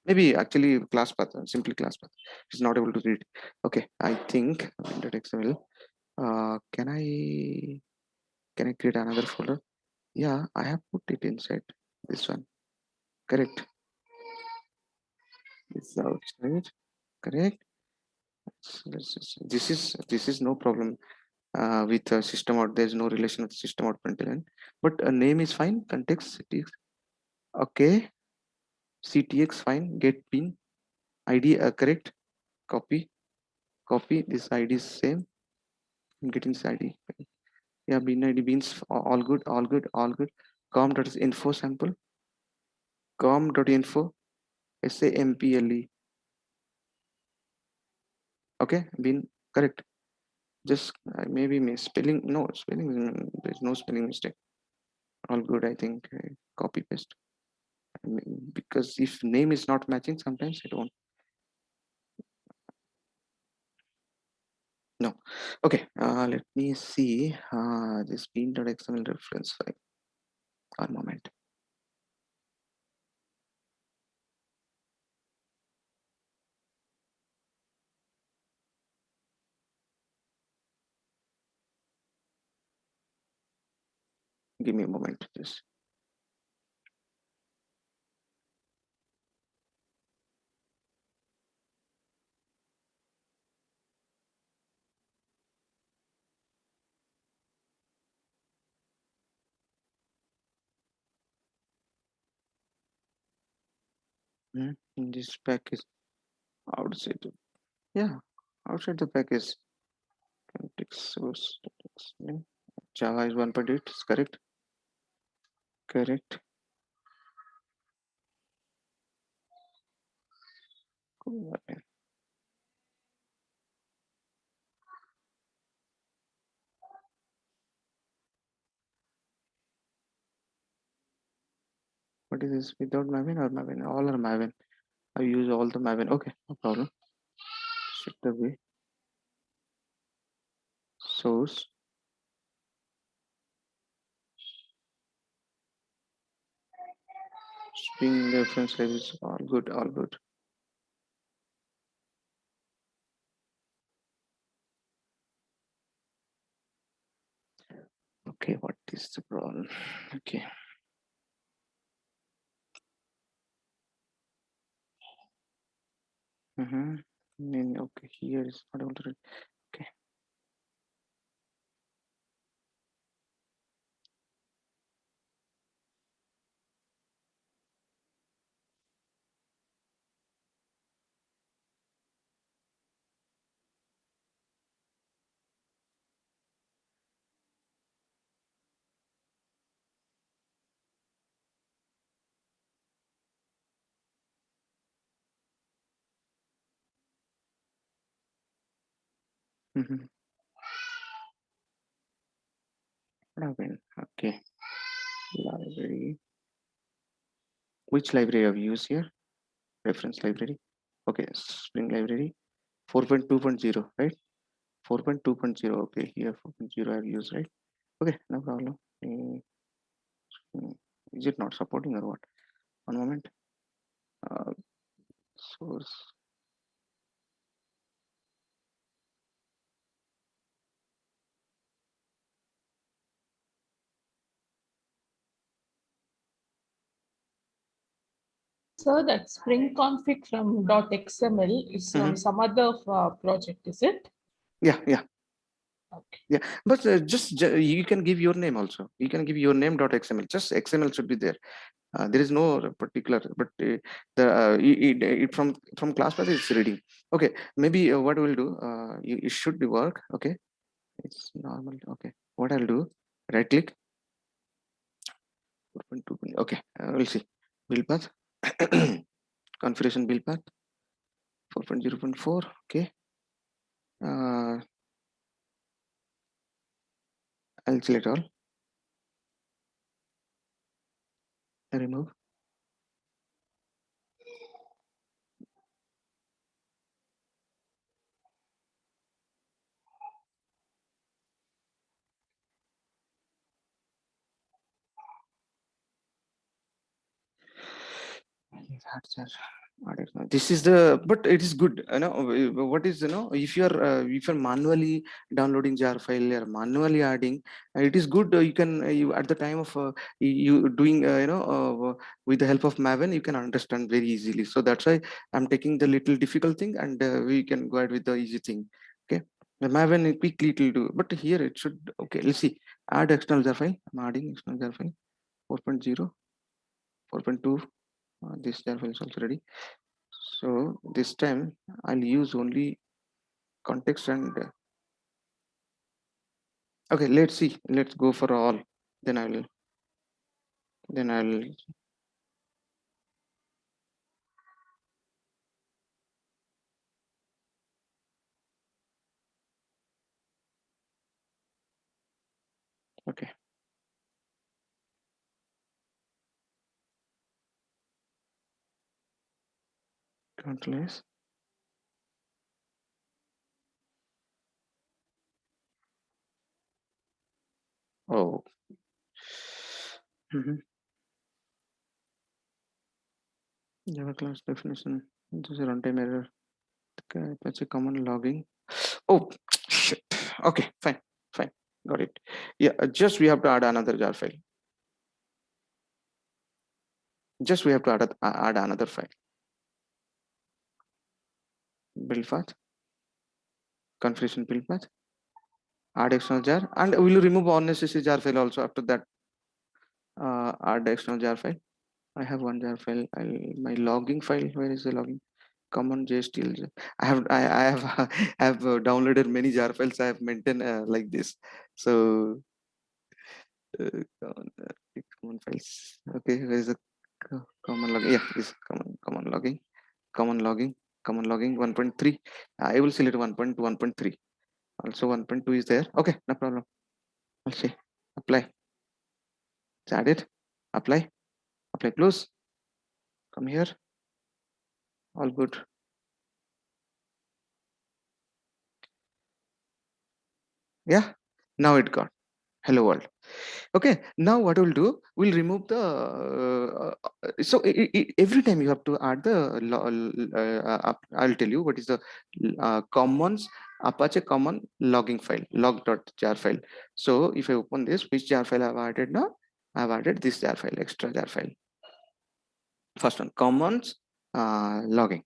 Maybe actually class path, simply class path is not able to read. Okay, I think .xml. Can I create another folder? Yeah, I have put it inside this one. Correct. It's outside. Correct. This is no problem with system out. There's no relation with system out println. But a name is fine. Context CTX. Okay. CTX fine. Get pin ID correct. Copy. This ID is same. I'm getting this ID. Yeah, bin ID beans all good. Com.info sample. Com.info. SAMPLE. Okay, bin correct. Just maybe spelling. No spelling. There's no spelling mistake. All good. I think. Copy paste. Because if name is not matching, sometimes I don't. No. Okay. Let me see. This bean.xml reference file. One moment. Give me a moment, just. This package outside. Yeah, outside the package. Context source. Java is 1.8. Is correct. Correct. Cool. What is this? Without Maven or Maven? All are Maven. I use all the Maven. Okay, no problem. Set the way. Source. String reference libraries. All good. All good. Okay, what is the problem? Okay. Okay, here is not able to read. Okay. Maven. Okay. Library. Which library have you used here? Reference library. Okay, Spring library 4.2.0, right? 4.2.0. Okay, here 4.0 I've used, right? Okay, no problem. Is it not supporting or what? One moment. Source. So that Spring config from .xml is from some other project, is it? Yeah, yeah. Okay. Yeah, but you can give your name also. You can give your name .xml. Just XML should be there. There is no particular, but it from class path it's reading. Okay, maybe what we'll do, it should work. Okay, it's normal. Okay, what I'll do, right click. 4.2. Okay, we'll see. Build path. Configuration build path. 4.0.4. Okay. I'll select all. Remove. I don't know. This is the, but it is good. What is, if you're manually downloading jar file or manually adding, it is good. You can you at the time of you doing with the help of Maven, you can understand very easily. So that's why I'm taking the little difficult thing, and we can go ahead with the easy thing. Okay, the Maven quickly it will do, but here it should. Okay, let's see. Add external jar file. I'm adding external jar file. 4.0, 4.2. This jar file is also ready. So this time I'll use only context and okay, let's see. Let's go for all. Then I'll okay. Countless. Oh. Java class definition. This is a runtime error. Okay, that's a common logging. Oh shit. Okay, fine. Got it. Yeah, just we have to add another jar file. Just we have to add another file. Build path, configuration build path, add external jar, and we will remove unnecessary jar file also after that. Add external jar file. I have one jar file. My logging file. Where is the logging? Common JSTL. I have I have downloaded many jar files. I have maintained like this. So common files. Okay, where is the common logging? Yeah, this common logging, common logging, common logging 1.3. I will select 1.2, 1.3. Also 1.2 is there. Okay, no problem. I'll say apply. It's added. Apply. Apply. Close. Come here. All good. Yeah. Now it got hello world. Okay, now what we'll do, we'll remove the so every time you have to add the I'll tell you what is the commons Apache common logging file, log.jar file. So if I open this, which jar file I've added now? I've added this jar file, extra jar file. First one, commons logging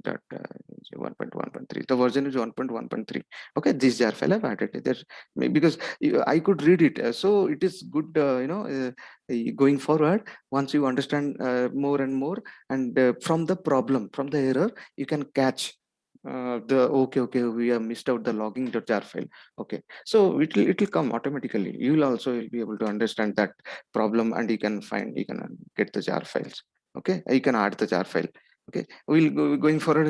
dot 1.1.3. The version is 1.1.3. Okay, this jar file I've added there because I could read it. So it is good, going forward. Once you understand more and more, and from the problem, from the error, you can catch the okay, we have missed out the logging jar file. Okay, so it will come automatically. You will also be able to understand that problem, and you can get the jar files. Okay, you can add the jar file. Okay, we'll going forward.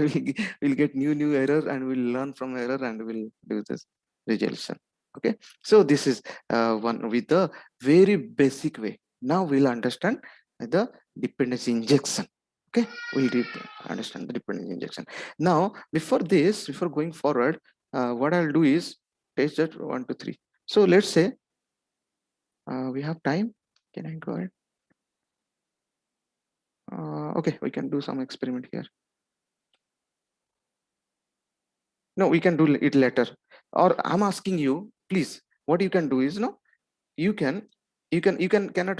We'll get new error, and we'll learn from error, and we'll do this resolution. Okay, so this is one with the very basic way. Now we'll understand the dependency injection. Okay, we'll understand the dependency injection. Now before going forward, what I'll do is test that 1 2 3. So let's say we have time. Can I go ahead? Okay, we can do some experiment here. No, we can do it later. Or I'm asking you, please, what you can do is, no, you cannot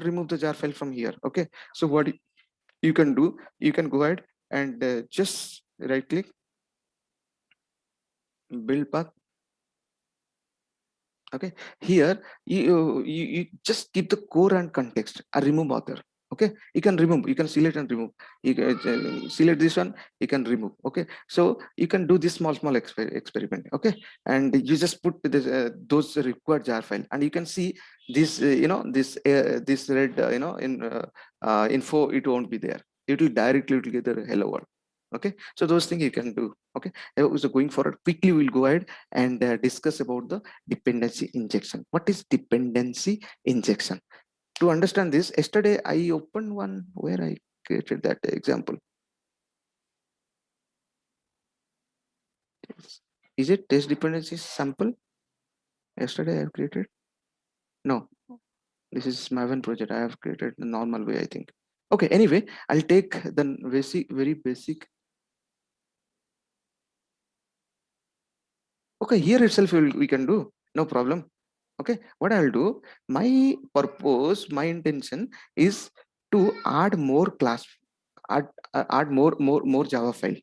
remove the jar file from here. Okay, so what you can do, you can go ahead and just right click, build path. Okay, here you just keep the core and context and remove author. Okay, you can select and remove. You can select this one, you can remove. Okay, so you can do this small experiment. Okay, and you just put this, those required jar file, and you can see this this red info, it won't be there. It will directly get the hello world. Okay, so those things you can do. Okay, so going forward, quickly we'll go ahead and discuss about the dependency injection. What is dependency injection? To understand this, yesterday I opened one where I created that example. Is it test dependency sample? Yesterday I have created. No, this is Maven project. I have created the normal way, I think. Okay, anyway, I'll take the very basic. Okay, here itself we can do, no problem. Okay, what I'll do, my purpose, my intention is to add more class, add more Java file.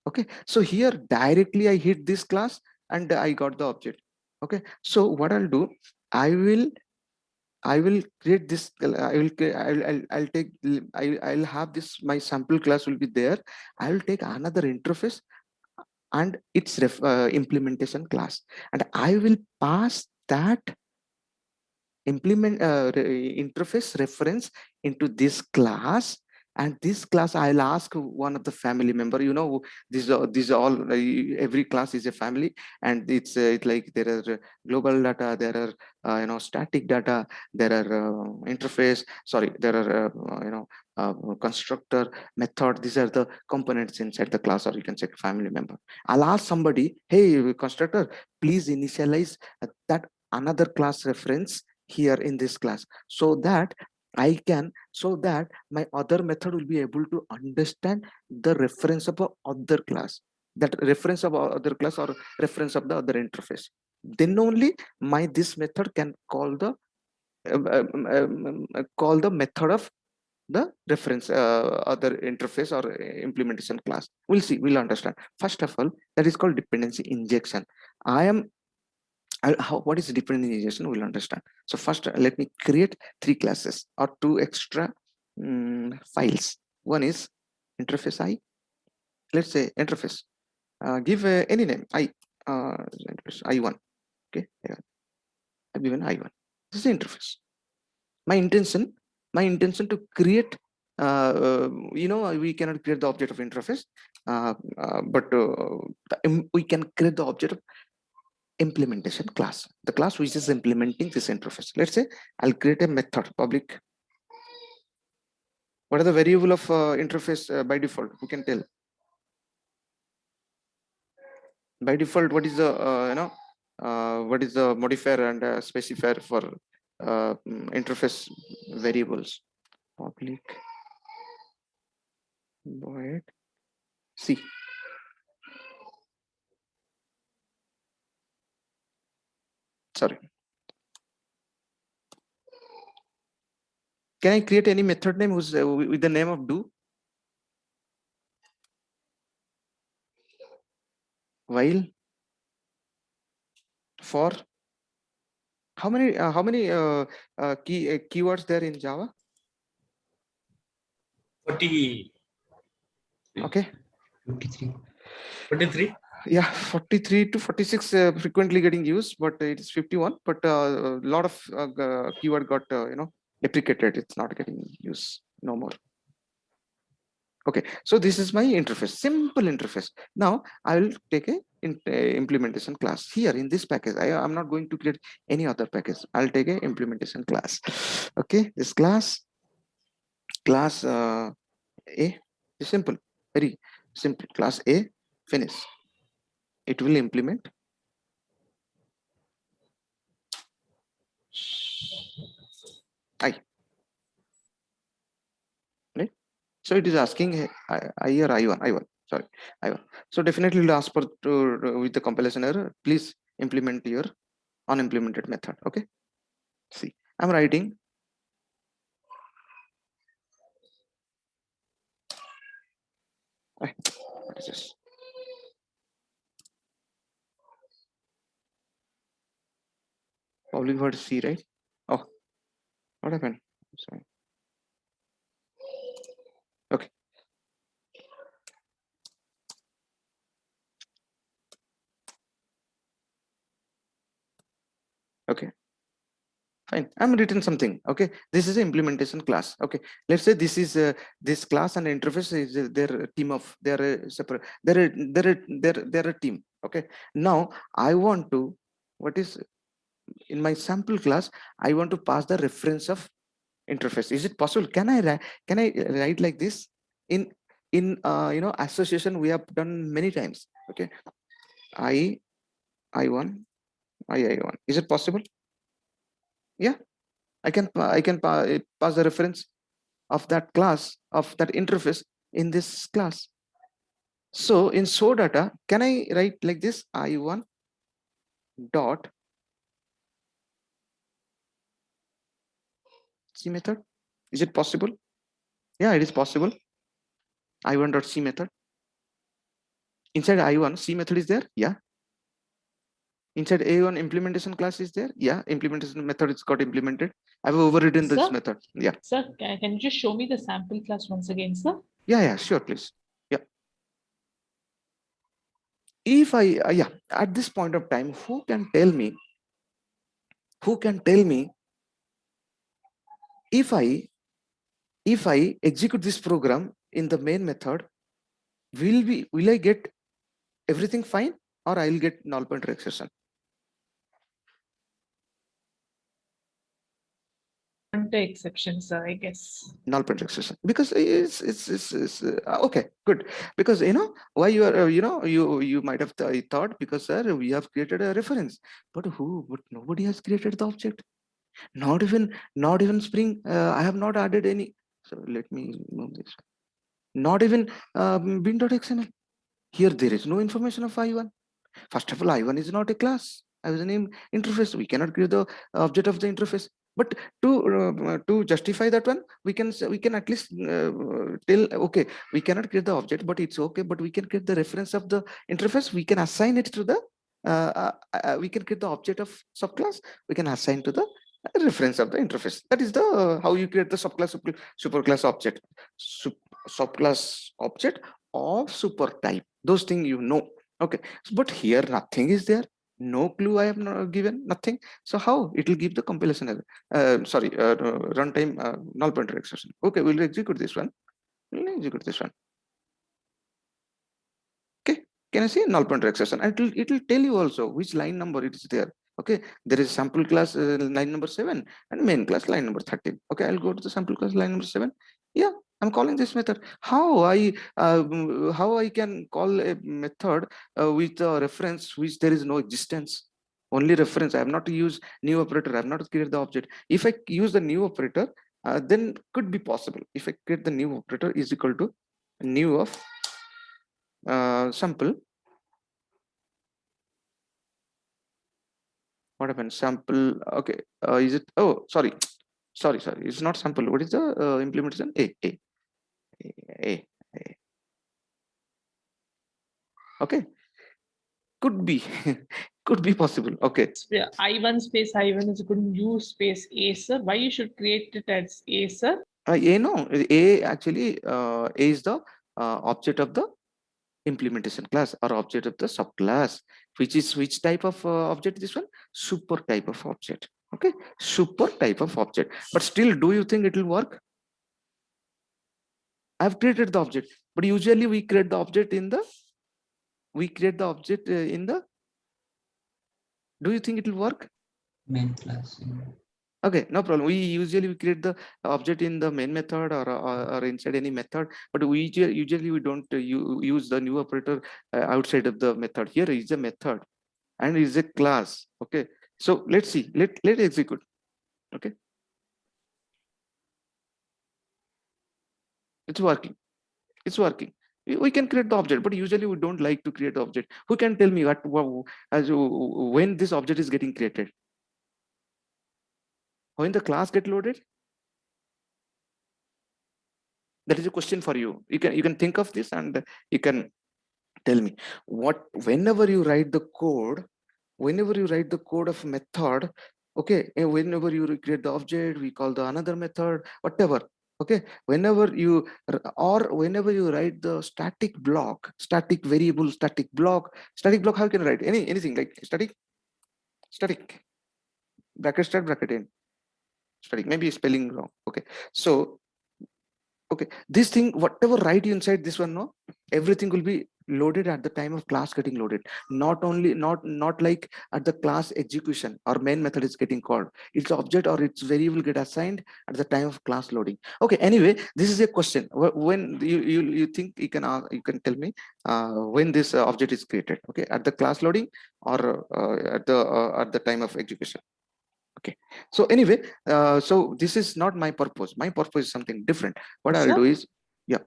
Okay, so here directly I hit this class and I got the object. Okay, so what I'll do, I will create this. I'll take. I'll have this. My sample class will be there. I will take another interface and its implementation class, and I will pass that interface reference into this class, and this class I'll ask one of the family member. These are all, every class is a family, and it's like there are global data, there are static data, there are interface, sorry, there are constructor, method. These are the components inside the class, or you can check family member. I'll ask somebody, hey constructor, please initialize that another class reference here in this class, so that my other method will be able to understand the reference of a other class, that reference of other class or reference of the other interface. Then only this method can call the method of the reference other interface or implementation class. We'll see, we'll understand. First of all, that is called dependency injection. What is dependency injection? We'll understand. So first, let me create 3 classes or 2 extra files. One is interface I. Let's say interface. Give any name interface I1. Okay, I've given I1. This is the interface. My intention to create we cannot create the object of interface, but we can create the object of implementation class, the class which is implementing this interface. Let's say I'll create a method public. What are the variable of interface by default? Who can tell? By default, what is the what is the modifier and specifier for interface variables? Public void C. Sorry. Can I create any method name who's with the name of do? While, for. How many keywords there in Java? 40. Okay. 53. 43. Yeah, 43 to 46 frequently getting used, but it is 51. But a lot of keyword got deprecated. It's not getting used no more. Okay, so this is my interface, simple interface. Now I will take a implementation class here in this package. I'm not going to create any other package. I'll take a implementation class. Okay, this class A is simple, very simple. Class A, finish. It will implement I. Right? So it is asking I or I1. Sorry, I1. So definitely will ask for with the compilation error, please implement your unimplemented method. Okay. See, I'm writing what is this? Public void C, right? Oh, what happened? Sorry. Okay. Okay. Fine. I'm written something. Okay. This is an implementation class. Okay. Let's say this is this class and interface is their team of they're separate. They're a team. Okay. Now I want to what is in my sample class, I want to pass the reference of interface. Is it possible? Can I write like this? In association we have done many times. Okay. I1, I1. Is it possible? Yeah, I can pass the reference of that class, of that interface in this class. So in show data, can I write like this? I1 dot C method. Is it possible? Yeah, it is possible. I1 dot C method. Inside I1, C method is there. Yeah. Inside A1, implementation class is there. Yeah, implementation method is got implemented. I've overridden this Sir? method. Yeah. Sir, can you just show me the sample class once again, sir? Yeah, sure, please. Yeah. If I at this point of time, who can tell me if I execute this program in the main method, will I get everything fine, or I'll get null pointer exception? Exception, sir, I guess. Null pointer exception, because it's okay, good. Because why you are you might have thought, because sir, we have created a reference, but nobody has created the object. Not even Spring. I have not added any. So let me move this. Not even bin.xml. Here there is no information of I1. First of all, I1 is not a class. I was a name interface. We cannot create the object of the interface. But to justify that one, we can at least tell, okay, we cannot create the object, but it's okay, but we can create the reference of the interface. We can assign it to the we can create the object of subclass. We can assign to the reference of the interface. That is the how you create the subclass superclass object, subclass object of super type. Those things you know. Okay, but here nothing is there. No clue I have not given, nothing. So how it will give the compilation error? Sorry, runtime null pointer exception. Okay, we'll execute this one. We'll execute this one. Okay, can I see null pointer exception? And it will tell you also which line number it is there. Okay, there is sample class line number 7 and main class line number 13. Okay, I'll go to the sample class line number 7. Yeah, I'm calling this method. How I can call a method with a reference which there is no existence? Only reference. I have not used new operator. I have not created the object. If I use the new operator, then could be possible. If I create the new operator is equal to new of sample. What happened? Sample. Okay. Is it? Oh, sorry. Sorry. It's not sample. What is the implementation? A. Okay. Could be. Could be possible. Okay. Yeah, I1 space I1 is equal to U space A, sir. Why you should create it as A, sir? A, no. A actually A is the object of the implementation class or object of the subclass, which is which type of object? This one, super type of object. Okay, super type of object. But still, do you think it will work? I've created the object, but usually we create the object in the do you think it will work? Main class. Okay, no problem. We usually create the object in the main method or inside any method, but we usually we don't use the new operator outside of the method. Here is a method and is a class. Okay, so let's see. Let execute. Okay, it's working. It's working. We can create the object, but usually we don't like to create the object. Who can tell me when this object is getting created? When the class get loaded? That is a question for you. You can think of this and you can tell me what. Whenever you write the code of method, okay, and whenever you create the object, we call the another method, whatever. Okay, whenever you write the static block, static variable, static block, how can you write anything like static bracket start bracket end static, maybe spelling wrong. Okay, so okay, this thing, whatever write you inside this one, no, everything will be loaded at the time of class getting loaded. Not only not like at the class execution or main method is getting called. Its object or its variable get assigned at the time of class loading. Okay, anyway, this is a question. When you think you can tell me when this object is created. Okay, at the class loading or at the time of execution. Okay, so anyway, so this is not my purpose. My purpose is something different. What I'll do is, yeah,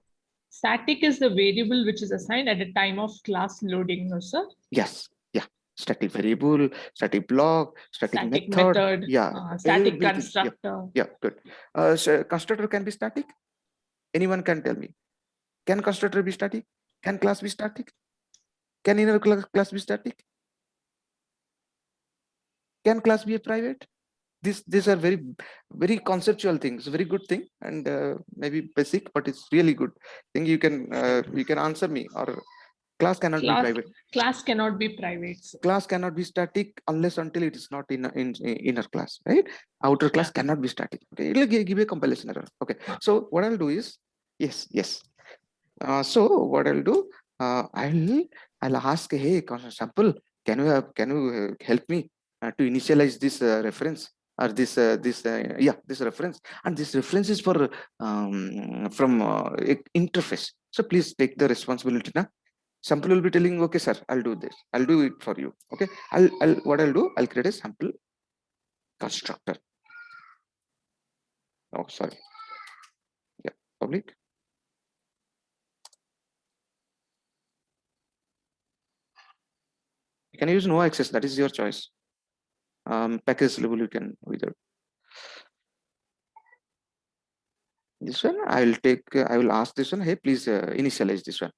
static is the variable which is assigned at the time of class loading, no, sir? yes, yeah, static variable, static block, static method, yeah, static everything. constructor. Yeah, good. So constructor can be static. Anyone can tell me, can constructor be static? Can class be static? Can inner class be static? Can class be a private? These are very conceptual things, very good thing, and maybe basic, but it's really good thing. You can answer me. Or class cannot be private. Class cannot be private, sir. Class cannot be static unless until it is not in inner class, right? Outer class cannot be static. Okay, it will give you a compilation error. Okay, so what I'll do is, yes. So what I'll do, I'll ask, hey, sample, can you help me to initialize this reference or this reference, and this reference is for from interface. So please take the responsibility now. Sample will be telling, okay, sir, I'll do this. I'll do it for you. Okay, what I'll do, I'll create a sample constructor. Oh, sorry. Yeah, public. You can use no access. That is your choice. Package level you can without. This one I will take. I will ask this one. Hey, please initialize this one,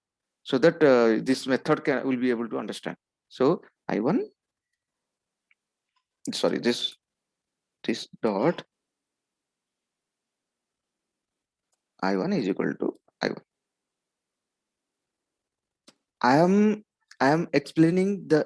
so that this method will be able to understand. So I1, sorry, this dot I1 is equal to I1. I am explaining the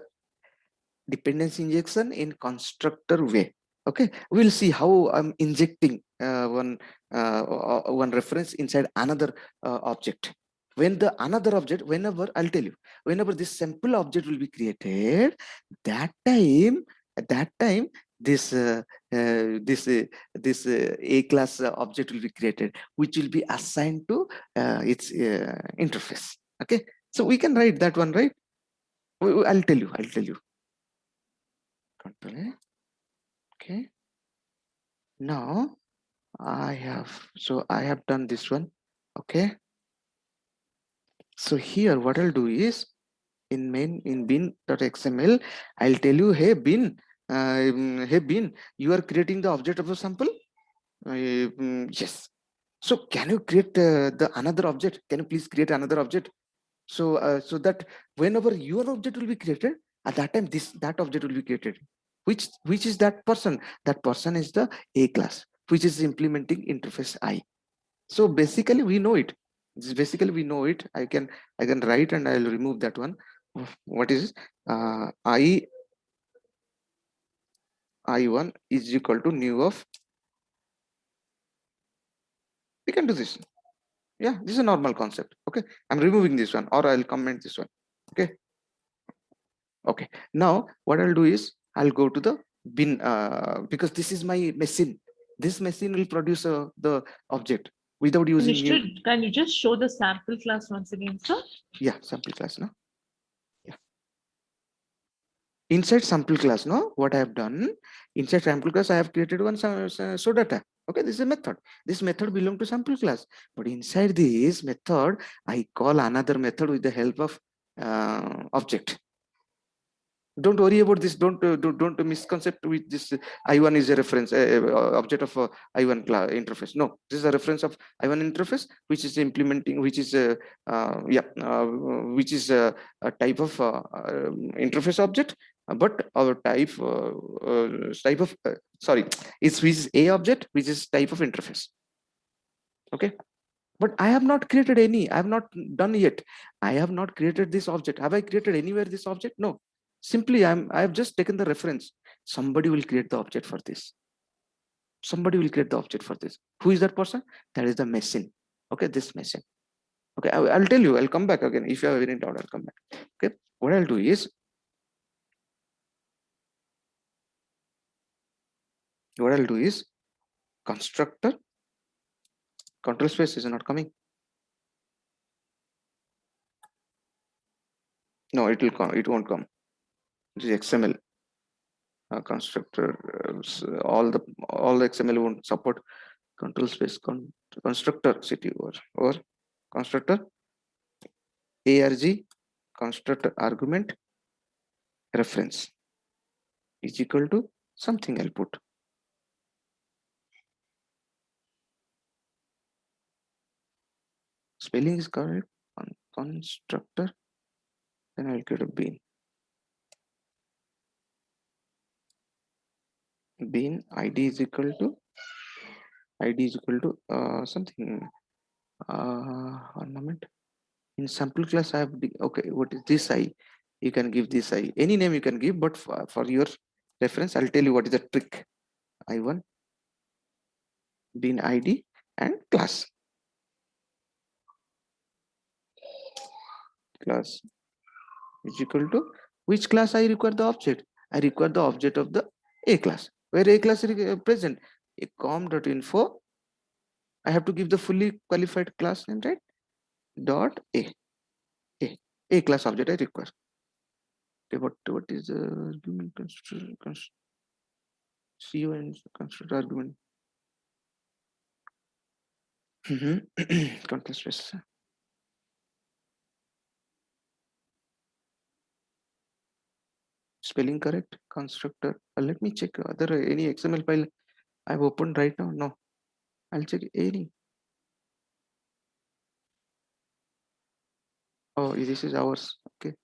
dependency injection in constructor way. Okay, we'll see how I'm injecting one reference inside another object. When the another object, whenever I'll tell you, whenever this sample object will be created, that time at that time this this A class object will be created, which will be assigned to its interface. Okay, so we can write that one, right? I'll tell you. Control A. Okay, now I have done this one. Okay, so here what I'll do is in bin.xml, I'll tell you, hey bin, you are creating the object of a sample. Yes. So can you create the another object? Can you please create another object? So that whenever your object will be created, at that time that object will be created. Which is that person? That person is the A class, which is implementing interface I. So basically we know it. Basically we know it. I can write and I'll remove that one. What is I1 is equal to new of. We can do this. Yeah, this is a normal concept. Okay, I'm removing this one, or I'll comment this one. Okay, now what I'll do is I'll go to the bin because this is my machine. This machine will produce the object without using new. Can you just show the sample class once again, sir? Yeah, sample class. No, yeah, inside sample class. No, what I have done inside sample class, I have created one so data. Okay, this is a method. This method belongs to sample class, but inside this method I call another method with the help of object. Don't worry about this. Don't misconcept with this. I1 is a reference object of I1 class interface. No, this is a reference of I1 interface, which is implementing, which is which is a type of interface object. But our type of sorry, it's which is a object, which is type of interface. Okay, but I have not created any. I have not done yet. I have not created this object. Have I created anywhere this object? No. Simply I have just taken the reference. Somebody will create the object for this. Somebody will create the object for this. Who is that person? That is the machine. Okay, this machine. Okay, I'll tell you. I'll come back again. If you have any doubt, I'll come back. Okay, what I'll do is constructor control space is not coming. No, it will come. It won't come. This is XML. Constructor all the XML won't support control space constructor city or constructor arg constructor argument reference is equal to something. I'll put spelling is correct on constructor, then I'll get a bin id is equal to something one moment. In sample class I have okay, what is this I? You can give this I any name you can give, but for your reference I'll tell you what is the trick. I1 bin id and class is equal to which class I require the object. I require the object of the A class, where A class is present. A com.info, I have to give the fully qualified class name, right? Dot A class object I require. Okay, what is the argument constructor and constructor argument? Control space. Spelling correct? Constructor. Let me check other any XML file I've opened right now. No, I'll check any. Oh, this is ours. Okay.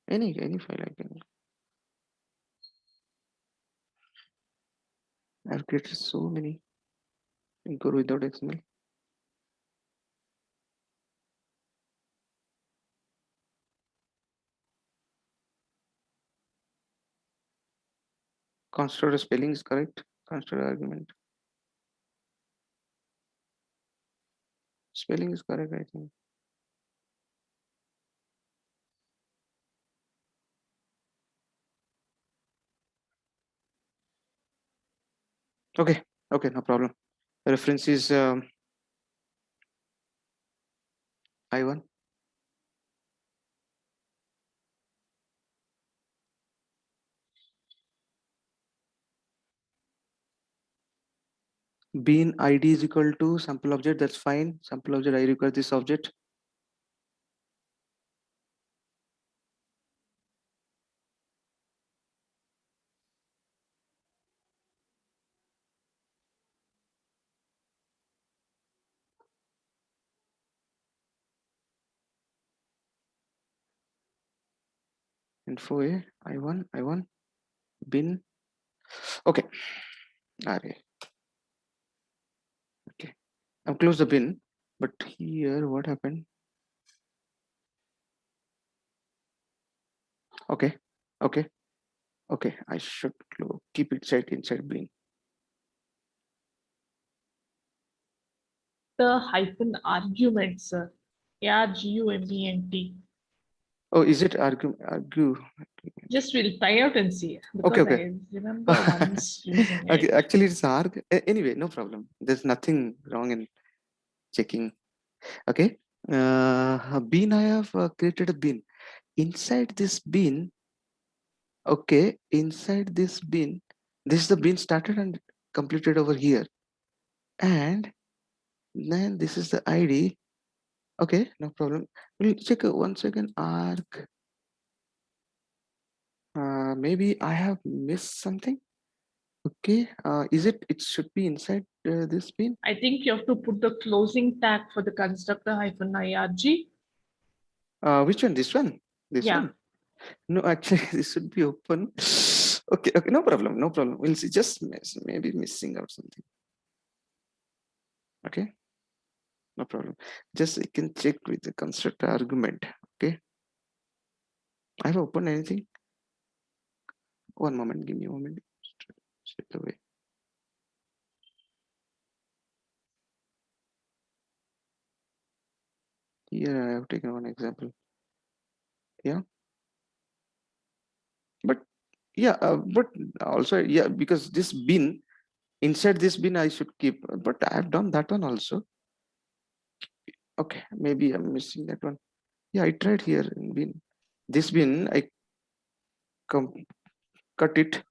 Any file I can. I've created so many. Go without XML. Constructor spelling is correct. Constructor argument. Spelling is correct, I think. Okay. Okay, no problem. Reference is I1. Bean ID is equal to sample object. That's fine. Sample object, I require this object. Info A, I1, bin. Okay. Array. Okay. I've closed the bin, but here what happened? Okay. Okay. Okay. I should keep it inside bin. The hyphen argument, sir. ARGUMENT. Oh, is it argue? Just we'll try out and see. Because Okay, okay. I remember once using Okay, it. actually it's arg. Anyway, no problem. There's nothing wrong in checking. Okay. Bean, I have created a bin. Inside this bin, okay, inside this bin, this is the bin started and completed over here. And then this is the ID. Okay, no problem. We'll check once again arg. Maybe I have missed something. Okay, is it should be inside this bin? I think you have to put the closing tag for the constructor hyphen IRG. Which one? This one? This Yeah. one? No, actually, this should be open. Okay, okay, no problem, no problem. We'll see. Just maybe missing out something. Okay, no problem. Just you can check with the constructor argument. Okay, I have opened anything. One moment, give me a moment. Straight away. Here I have taken one example. Yeah, but yeah, but also yeah, because this bin inside this bin I should keep, but I have done that one also. Okay, maybe I'm missing that one. Yeah, I tried here in bin. This bin I cut it.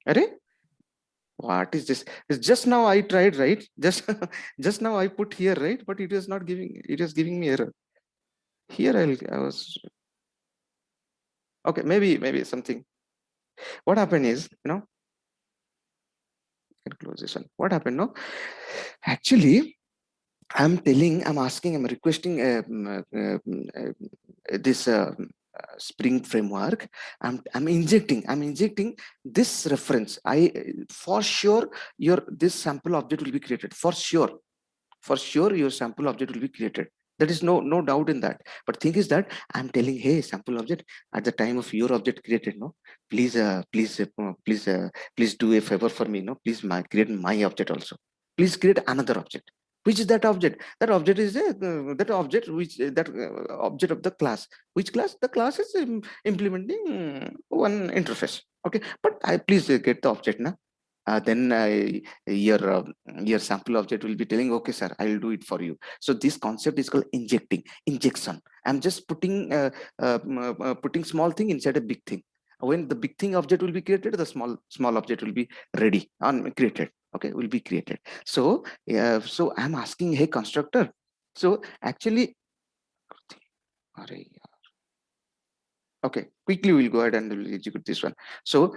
Array? What is this? It's just now I tried, right? Just now I put here, right? But it is not giving. It is giving me error. Here I was okay. Maybe something. What happened is, I can close this one. What happened? No, actually, I'm asking, I'm requesting this Spring framework. I'm injecting this reference. For sure this sample object will be created. For sure your sample object will be created. There is no doubt in that. But thing is that I'm telling, hey, sample object, at the time of your object created, no, please do a favor for me, no, please create my object also. Please create another object. Which is that object? That object is that object which that object of the class. Which class? The class is implementing one interface. Okay, but I please get the object now. Then your sample object will be telling, okay sir, I will do it for you. So this concept is called injection. I'm just putting small thing inside a big thing. When the big thing object will be created, the small object will be ready and created. Okay, will be created. So so I'm asking, hey constructor, so actually Okay, quickly we'll go ahead and we'll execute this one. So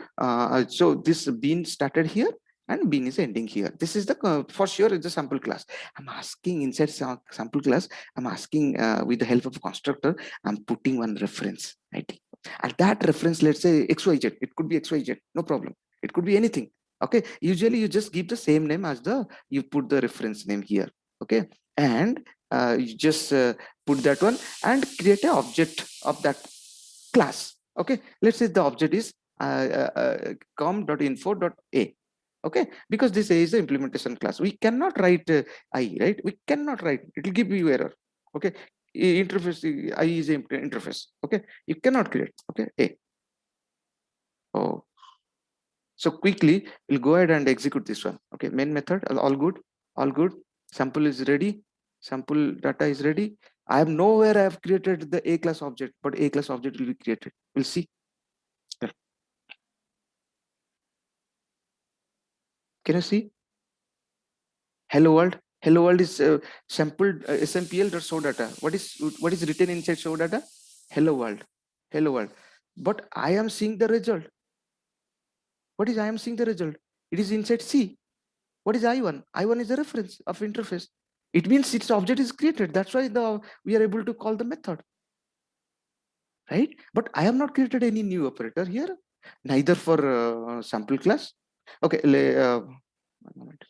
so this bean started here and bean is ending here. This is the for sure it's a sample class. I'm asking inside sample class, I'm asking with the help of constructor, I'm putting one reference ID. At that reference, let's say XYZ, it could be XYZ, no problem. It could be anything. Okay, usually you just give the same name as the you put the reference name here. Okay, and you just put that one and create an object of that class. Okay, let's say the object is com.info.a. Okay, because this a is the implementation class, we cannot write I, right? We cannot write, it will give you error. Okay, interface I is an interface. Okay, you cannot create. Okay, a. Oh, so quickly we'll go ahead and execute this one. Okay, main method, all good, all good. Sample is ready, sample data is ready. I have nowhere I have created the a class object, but a class object will be created. We'll see. Can you see? Hello world. Hello world is sampled SMPL.show data. What is written inside show data? Hello world. Hello world. But I am seeing the result. What is I am seeing the result? It is inside C. What is I1? I1 is a reference of interface. It means its object is created. That's why we are able to call the method. Right? But I have not created any new operator here, neither for sample class. Okay, one moment.